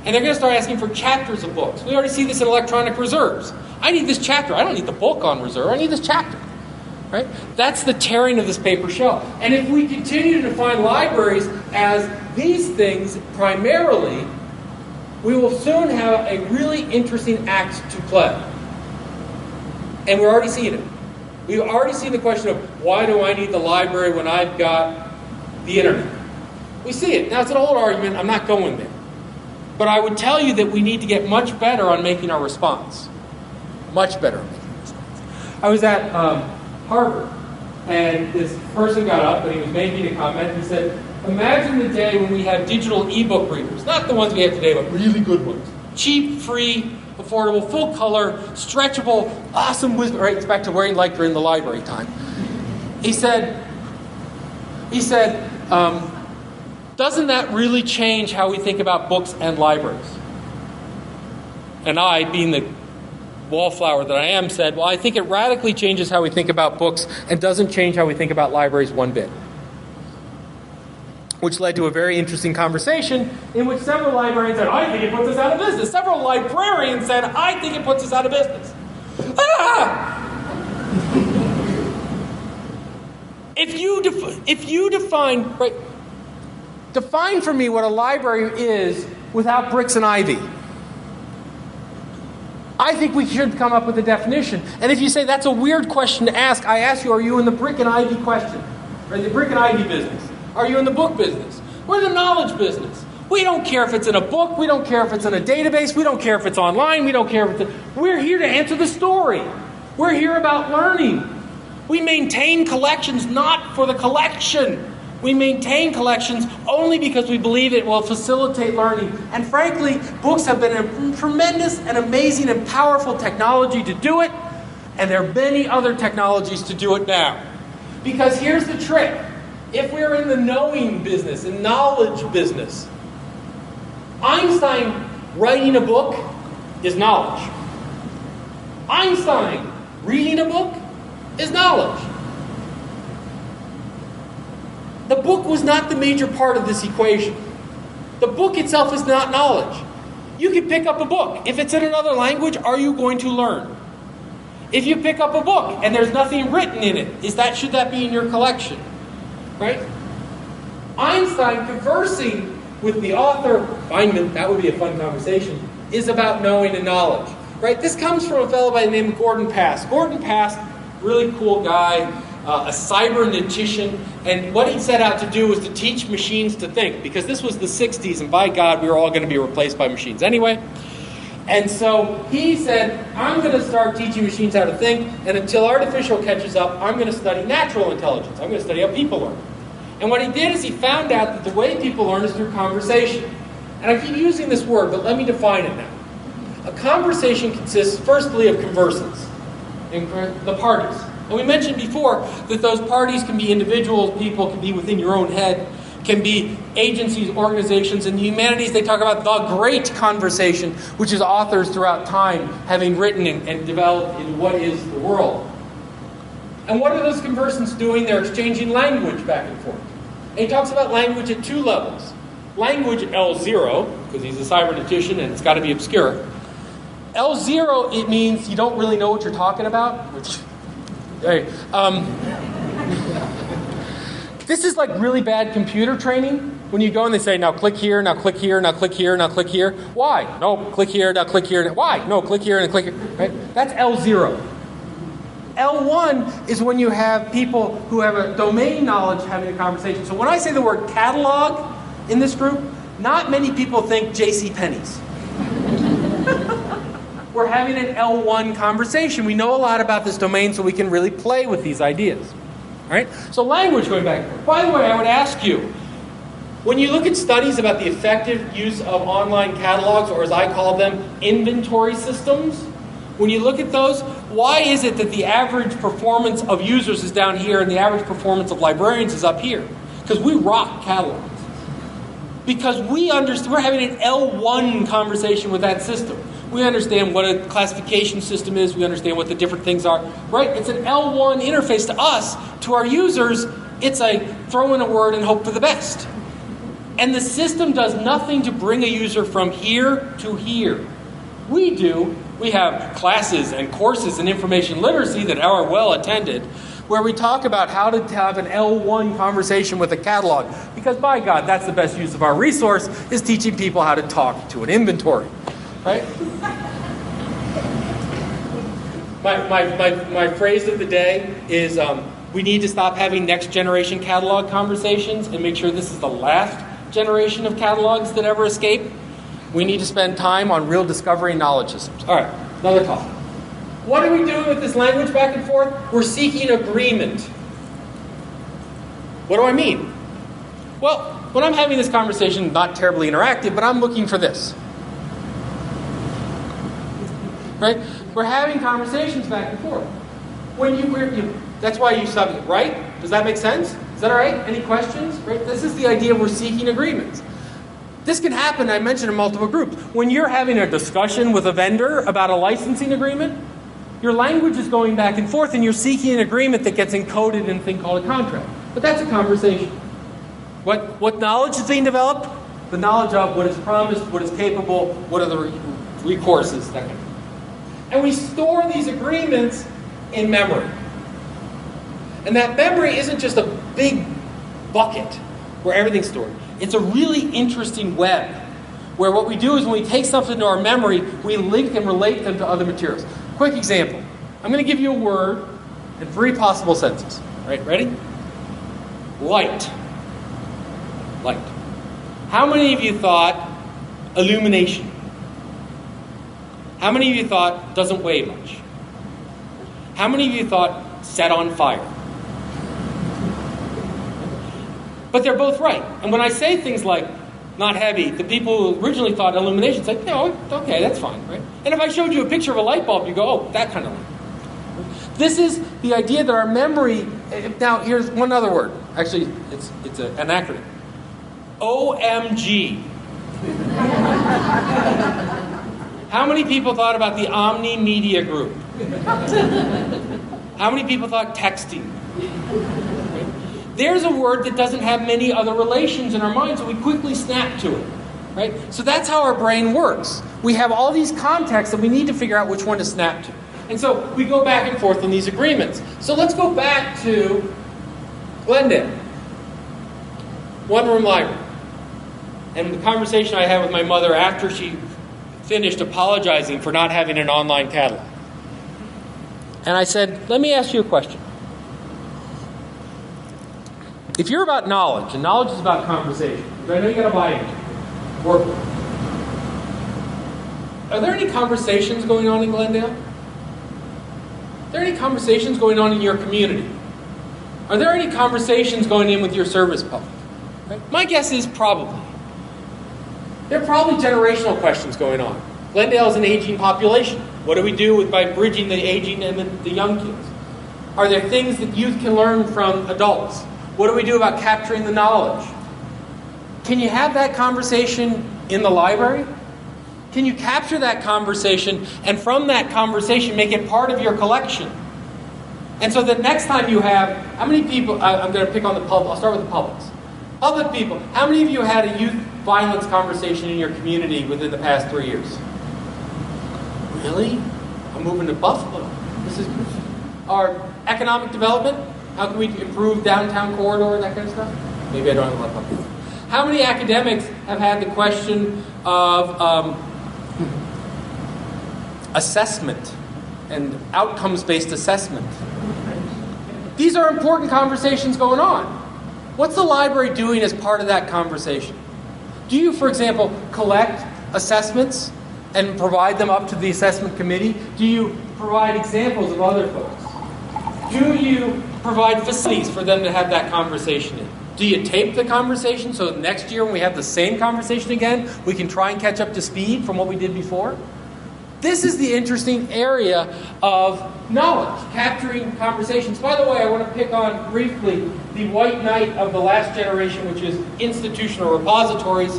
And they're going to start asking for chapters of books. We already see this in electronic reserves. I need this chapter. I don't need the book on reserve. I need this chapter. Right? That's the tearing of this paper shell. And if we continue to define libraries as these things primarily, we will soon have a really interesting act to play. And we're already seeing it. We've already seen the question of, why do I need the library when I've got the internet? We see it. Now, it's an old argument. I'm not going there. But I would tell you that we need to get much better on making our response. Much better on making our response. I was at Harvard, and this person got up and he was making a comment. He said, imagine the day when we have digital ebook readers. Not the ones we have today, but really good ones. Cheap, free, affordable, full color, stretchable, awesome wisdom. Right, it's back to wearing like you're in the library time. He said, doesn't that really change how we think about books and libraries? And I, being the wallflower that I am, said, well, I think it radically changes how we think about books and doesn't change how we think about libraries one bit. Which led to a very interesting conversation in which several librarians said, I think it puts us out of business. Several librarians said, I think it puts us out of business. If you define, right, define for me what a library is without bricks and ivy. I think we should come up with a definition. And if you say that's a weird question to ask, I ask you, are you in the brick and ivy question? Or the brick and ivy business? Are you in the book business? We're the knowledge business. We don't care if it's in a book. We don't care if it's in a database. We don't care if it's online. We don't care if it's... We're here to answer the story. We're here about learning. We maintain collections not for the collection. We maintain collections only because we believe it will facilitate learning. And frankly, books have been a tremendous and amazing and powerful technology to do it. And there are many other technologies to do it now. Because here's the trick. If we're in the knowing business, in knowledge business, Einstein writing a book is knowledge. Einstein reading a book is knowledge. The book was not the major part of this equation. The book itself is not knowledge. You can pick up a book. If it's in another language, are you going to learn? If you pick up a book and there's nothing written in it, should that be in your collection? Right? Einstein conversing with the author, Feynman, that would be a fun conversation, is about knowing and knowledge. Right? This comes from a fellow by the name of Gordon Pass. Gordon Pass, really cool guy. a cybernetician, and what he set out to do was to teach machines to think, because this was the 60s, and by God, we were all going to be replaced by machines anyway. And so he said, I'm going to start teaching machines how to think, and until artificial catches up, I'm going to study natural intelligence. I'm going to study how people learn. And what he did is he found out that the way people learn is through conversation. And I keep using this word, but let me define it now. A conversation consists, firstly, of conversants, the parties. And we mentioned before that those parties can be individuals, people, can be within your own head, can be agencies, organizations. In the humanities, they talk about the great conversation, which is authors throughout time having written and developed in what is the world. And what are those conversants doing? They're exchanging language back and forth. And he talks about language at two levels. Language at L0, because he's a cybernetician and it's got to be obscure. L0, it means you don't really know what you're talking about, which... Hey, this is like really bad computer training. When you go and they say, now click here, now click here, now click here, now click here. Why? No, click here, now click here. Why? No, click here and click here. Right? That's L0. L1 is when you have people who have a domain knowledge having a conversation. So when I say the word catalog in this group, not many people think JCPenney's. We're having an L1 conversation. We know a lot about this domain, so we can really play with these ideas. All right? So language, going back. By the way, I would ask you, when you look at studies about the effective use of online catalogs, or as I call them, inventory systems, when you look at those, why is it that the average performance of users is down here and the average performance of librarians is up here? Because we rock catalogs. Because we're having an L1 conversation with that system. We understand what a classification system is. We understand what the different things are. Right? It's an L1 interface to us. To our users, it's a throw in a word and hope for the best. And the system does nothing to bring a user from here to here. We do. We have classes and courses in information literacy that are well attended, where we talk about how to have an L1 conversation with a catalog. Because by God, that's the best use of our resource, is teaching people how to talk to an inventory. Right? My phrase of the day is we need to stop having next generation catalog conversations and make sure this is the last generation of catalogs that ever escape. We need to spend time on real discovery and knowledge systems. All right, another call. What are we doing with this language back and forth? We're seeking agreement. What do I mean? Well, when I'm having this conversation, not terribly interactive, but I'm looking for this. Right? We're having conversations back and forth. That's why you sub it, right? Does that make sense? Is that all right? Any questions? Right? This is the idea of we're seeking agreements. This can happen, I mentioned, in multiple groups. When you're having a discussion with a vendor about a licensing agreement, your language is going back and forth and you're seeking an agreement that gets encoded in a thing called a contract. But that's a conversation. What knowledge is being developed? The knowledge of what is promised, what is capable, what are the recourses, that kind of thing. And we store these agreements in memory. And that memory isn't just a big bucket where everything's stored. It's a really interesting web where what we do is when we take something to our memory, we link and relate them to other materials. Quick example. I'm going to give you a word and 3 possible senses. All right, ready? Light. Light. How many of you thought illumination? How many of you thought doesn't weigh much? How many of you thought set on fire? But they're both right. And when I say things like not heavy, the people who originally thought illumination say, no, okay, that's fine, right? And if I showed you a picture of a light bulb, you go, oh, that kind of light. This is the idea that our memory... Now, here's one other word. Actually, it's an acronym. OMG. How many people thought about the Omni Media Group? How many people thought texting? There's a word that doesn't have many other relations in our mind, so we quickly snap to it. Right? So that's how our brain works. We have all these contexts, and we need to figure out which one to snap to. And so we go back and forth on these agreements. So let's go back to Glendale. One-room library. And the conversation I had with my mother after she finished apologizing for not having an online catalog. And I said, let me ask you a question. If you're about knowledge, and knowledge is about conversation, I know you got to buy into, work with. Are there any conversations going on in Glendale? Are there any conversations going on in your community? Are there any conversations going in with your service public? Right? My guess is probably. There are probably generational questions going on. Glendale is an aging population. What do we do by bridging the aging and the young kids? Are there things that youth can learn from adults? What do we do about capturing the knowledge? Can you have that conversation in the library? Can you capture that conversation and from that conversation make it part of your collection? And so that next time you have, how many people, I'm going to pick on the public, I'll start with the publics. Public people, how many of you had a youth violence conversation in your community within the past 3 years? Really? I'm moving to Buffalo. This is good. Our economic development, how can we improve downtown corridor and that kind of stuff? Maybe I don't have a lot of public. How many academics have had the question of assessment and outcomes-based assessment? These are important conversations going on. What's the library doing as part of that conversation? Do you, for example, collect assessments and provide them up to the assessment committee? Do you provide examples of other folks? Do you provide facilities for them to have that conversation in? Do you tape the conversation so next year when we have the same conversation again, we can try and catch up to speed from what we did before? This is the interesting area of knowledge, capturing conversations. By the way, I want to pick on briefly the white knight of the last generation, which is institutional repositories.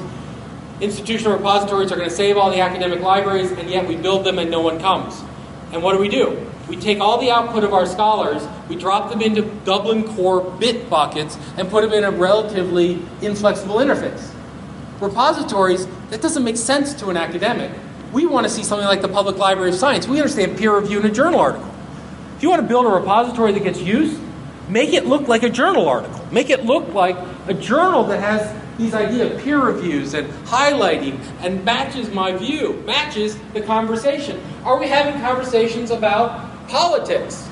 Institutional repositories are going to save all the academic libraries, and yet we build them and no one comes. And what do? We take all the output of our scholars, we drop them into Dublin Core bit buckets, and put them in a relatively inflexible interface. Repositories, that doesn't make sense to an academic. We want to see something like the Public Library of Science. We understand peer review in a journal article. If you want to build a repository that gets used, make it look like a journal article. Make it look like a journal that has these ideas of peer reviews and highlighting and matches my view, matches the conversation. Are we having conversations about politics?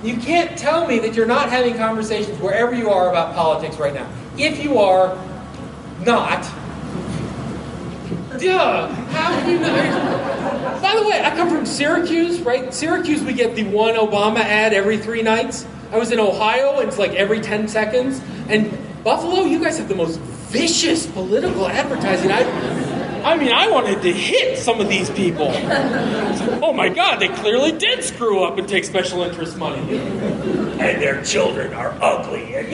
You can't tell me that you're not having conversations wherever you are about politics right now. If you are not, duh, how can you not? By the way, I come from Syracuse, right? Syracuse, we get the one Obama ad every 3 nights. I was in Ohio, and it's like every 10 seconds. And Buffalo, you guys have the most vicious political advertising. I mean, I wanted to hit some of these people. Oh my God, they clearly did screw up and take special interest money. And their children are ugly. And,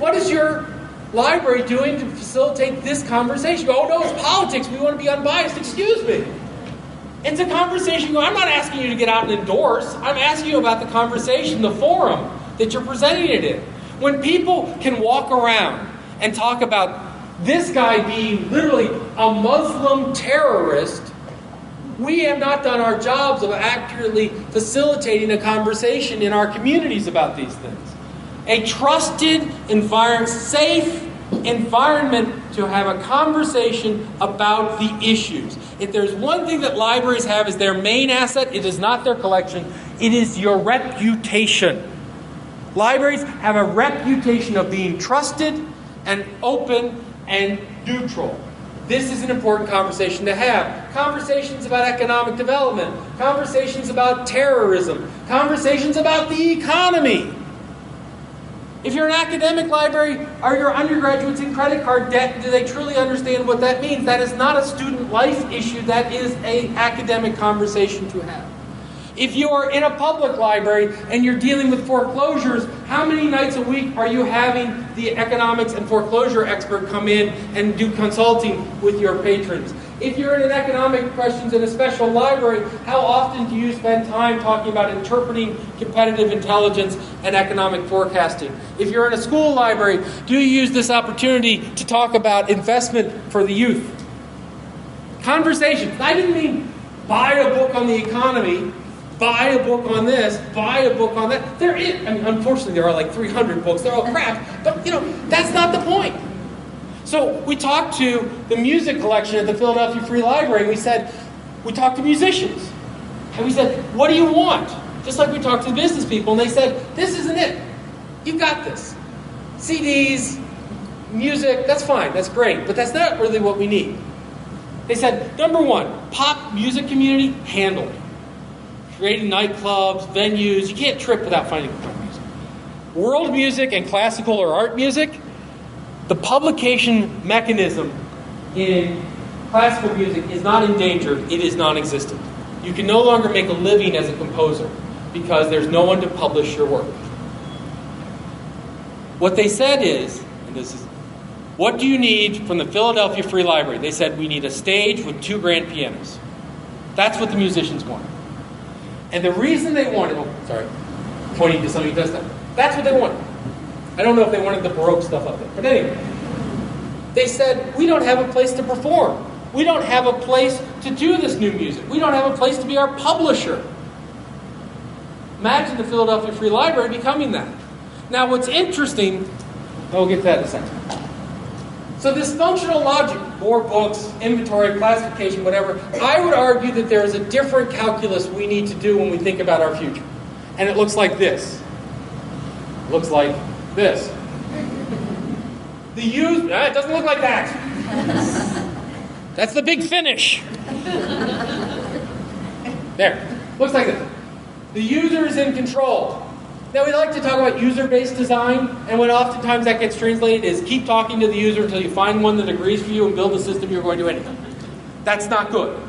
what is your library doing to facilitate this conversation? Oh no, it's politics. We want to be unbiased. Excuse me. It's a conversation. I'm not asking you to get out and endorse. I'm asking you about the conversation, the forum that you're presenting it in. When people can walk around and talk about this guy being literally a Muslim terrorist, we have not done our jobs of accurately facilitating a conversation in our communities about these things. A trusted environment, safe environment to have a conversation about the issues. If there's one thing that libraries have as their main asset, it is not their collection, it is your reputation. Libraries have a reputation of being trusted and open and neutral. This is an important conversation to have. Conversations about economic development, conversations about terrorism, conversations about the economy. If you're an academic library, are your undergraduates in credit card debt? Do they truly understand what that means? That is not a student life issue. That is an academic conversation to have. If you are in a public library and you're dealing with foreclosures, how many nights a week are you having the economics and foreclosure expert come in and do consulting with your patrons? If you're in an economic questions in a special library, how often do you spend time talking about interpreting competitive intelligence and economic forecasting? If you're in a school library, do you use this opportunity to talk about investment for the youth? Conversations. I didn't mean buy a book on the economy, buy a book on this, buy a book on that. Unfortunately, there are like 300 books. They're all crap. But, that's not the point. So we talked to the music collection at the Philadelphia Free Library, and we talked to musicians. And we said, what do you want Just like we talked to the business people, and they said, this isn't it. You've got this. CDs, music, that's fine, that's great, but that's not really what we need. They said, number one, pop music community, handled. Creating nightclubs, venues, you can't trip without finding pop music. World music and classical or art music, the publication mechanism in classical music is not endangered, it is non-existent. You can no longer make a living as a composer because there's no one to publish your work. What they said is, and this is, what do you need from the Philadelphia Free Library? They said, we need a stage with 2 grand pianos. That's what the musicians wanted. And the reason they wanted, pointing to somebody who does that. That's what they wanted. I don't know if they wanted the Baroque stuff up there. But anyway, they said, we don't have a place to perform. We don't have a place to do this new music. We don't have a place to be our publisher. Imagine the Philadelphia Free Library becoming that. Now what's interesting, we'll get to that in a second. So this functional logic, more books, inventory, classification, whatever, I would argue that there is a different calculus we need to do when we think about our future. And it looks like this. It looks like this. It doesn't look like that. That's the big finish. There. Looks like this. The user is in control. Now, we like to talk about user-based design, and what oftentimes that gets translated is keep talking to the user until you find one that agrees for you and build a system you're going to do anything. That's not good.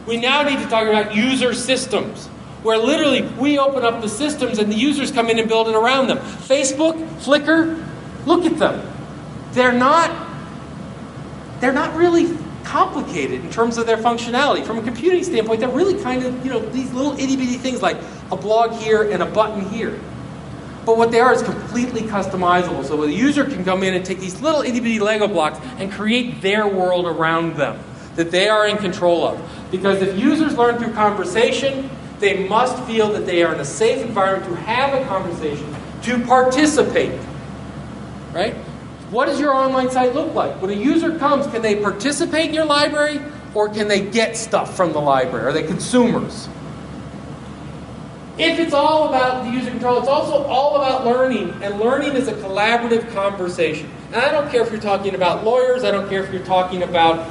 We now need to talk about user systems, where literally we open up the systems and the users come in and build it around them. Facebook, Flickr, look at them. They're not really complicated in terms of their functionality. From a computing standpoint, they're really kind of, these little itty-bitty things like a blog here and a button here. But what they are is completely customizable. So the user can come in and take these little itty-bitty Lego blocks and create their world around them that they are in control of. Because if users learn through conversation, they must feel that they are in a safe environment to have a conversation, to participate. Right? What does your online site look like? When a user comes, can they participate in your library or can they get stuff from the library? Are they consumers? If it's all about the user control, it's also all about learning. And learning is a collaborative conversation. And I don't care if you're talking about lawyers. I don't care if you're talking about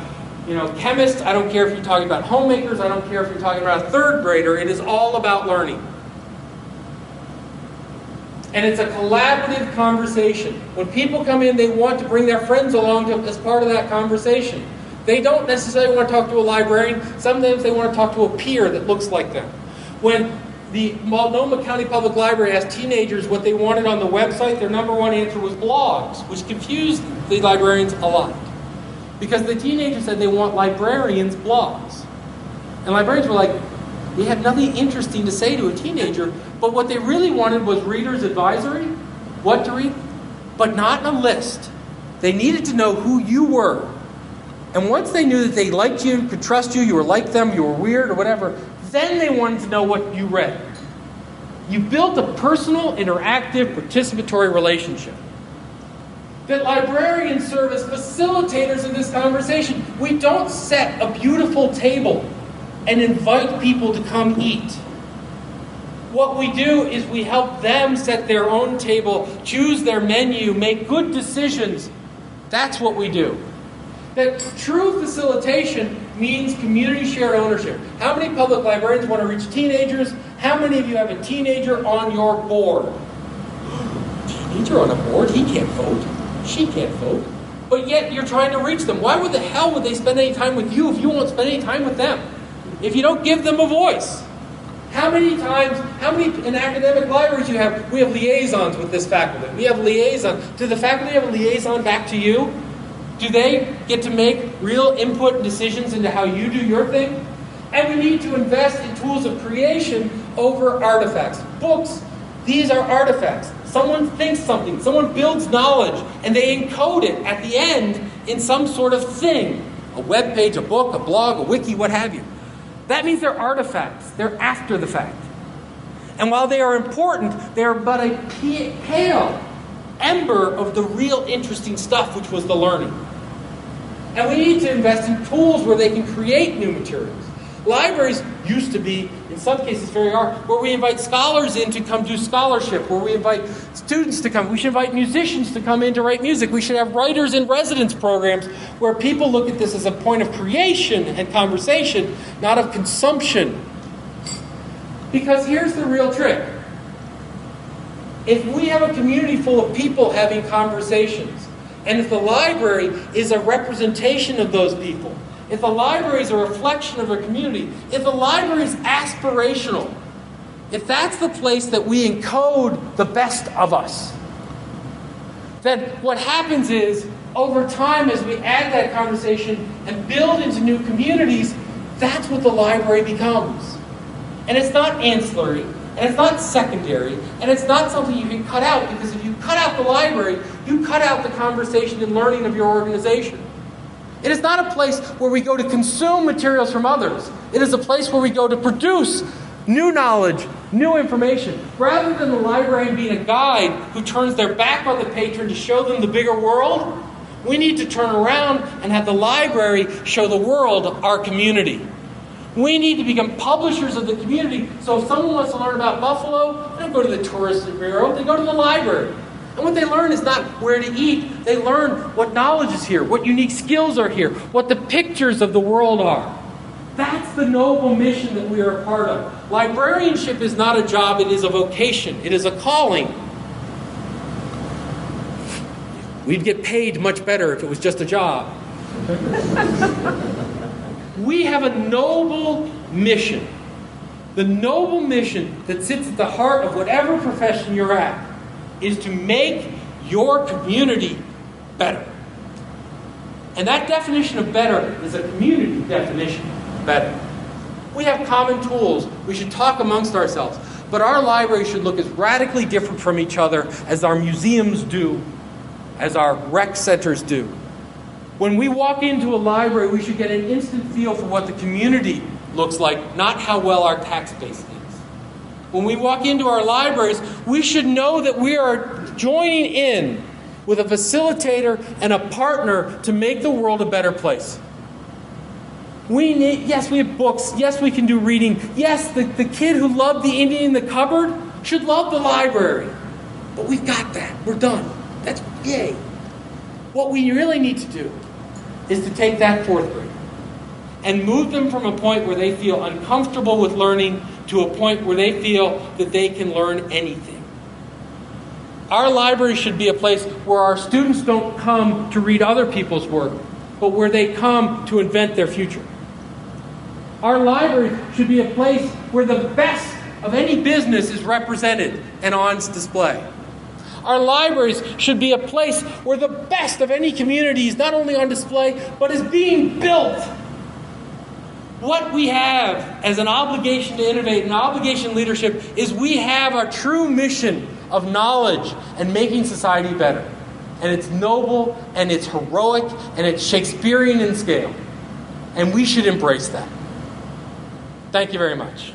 chemists. I don't care if you're talking about homemakers. I don't care if you're talking about a third grader. It is all about learning. And it's a collaborative conversation. When people come in, they want to bring their friends along as part of that conversation. They don't necessarily want to talk to a librarian. Sometimes they want to talk to a peer that looks like them. When the Multnomah County Public Library asked teenagers what they wanted on the website, their number one answer was blogs, which confused the librarians a lot. Because the teenagers said they want librarians' blogs. And librarians were like, we have nothing interesting to say to a teenager, but what they really wanted was reader's advisory, what to read, but not a list. They needed to know who you were. And once they knew that they liked you, could trust you, you were like them, you were weird or whatever, then they wanted to know what you read. You built a personal, interactive, participatory relationship. That librarians serve as facilitators of this conversation. We don't set a beautiful table and invite people to come eat. What we do is we help them set their own table, choose their menu, make good decisions. That's what we do. That true facilitation means community shared ownership. How many public librarians want to reach teenagers? How many of you have a teenager on your board? Teenager on a board? He can't vote. She can't vote. But yet you're trying to reach them. Why the hell would they spend any time with you if you won't spend any time with them? If you don't give them a voice? How many in academic libraries we have liaisons with this faculty? We have liaisons. Do the faculty have a liaison back to you? Do they get to make real input and decisions into how you do your thing? And we need to invest in tools of creation over artifacts. Books, these are artifacts. Someone thinks something, someone builds knowledge, and they encode it at the end in some sort of thing. A web page, a book, a blog, a wiki, what have you. That means they're artifacts. They're after the fact. And while they are important, they are but a pale ember of the real interesting stuff, which was the learning. And we need to invest in tools where they can create new materials. Libraries used to be, in some cases very hard, where we invite scholars in to come do scholarship, where we invite students to come. We should invite musicians to come in to write music. We should have writers in residence programs where people look at this as a point of creation and conversation, not of consumption. Because here's the real trick. If we have a community full of people having conversations, and if the library is a representation of those people, if the library is a reflection of a community, if the library is aspirational, if that's the place that we encode the best of us, then what happens is, over time, as we add that conversation and build into new communities, that's what the library becomes. And it's not ancillary, and it's not secondary, and it's not something you can cut out, because if you cut out the library, you cut out the conversation and learning of your organization. It is not a place where we go to consume materials from others. It is a place where we go to produce new knowledge, new information. Rather than the librarian being a guide who turns their back on the patron to show them the bigger world, we need to turn around and have the library show the world our community. We need to become publishers of the community, so if someone wants to learn about Buffalo, they don't go to the tourist bureau, they go to the library. And what they learn is not where to eat. They learn what knowledge is here, what unique skills are here, what the pictures of the world are. That's the noble mission that we are a part of. Librarianship is not a job, it is a vocation. It is a calling. We'd get paid much better if it was just a job. We have a noble mission. The noble mission that sits at the heart of whatever profession you're at is to make your community better. And that definition of better is a community definition of better. We have common tools. We should talk amongst ourselves. But our library should look as radically different from each other as our museums do, as our rec centers do. When we walk into a library, we should get an instant feel for what the community looks like, not how well our tax base is. When we walk into our libraries, we should know that we are joining in with a facilitator and a partner to make the world a better place. Yes, we have books. Yes, we can do reading. Yes, the kid who loved the Indian in the cupboard should love the library. But we've got that. We're done. That's yay. What we really need to do is to take that fourth grade and move them from a point where they feel uncomfortable with learning to a point where they feel that they can learn anything. Our library should be a place where our students don't come to read other people's work, but where they come to invent their future. Our library should be a place where the best of any business is represented and on display. Our libraries should be a place where the best of any community is not only on display, but is being built. What we have as an obligation to innovate, an obligation to leadership, is we have a true mission of knowledge and making society better. And it's noble, and it's heroic, and it's Shakespearean in scale. And we should embrace that. Thank you very much.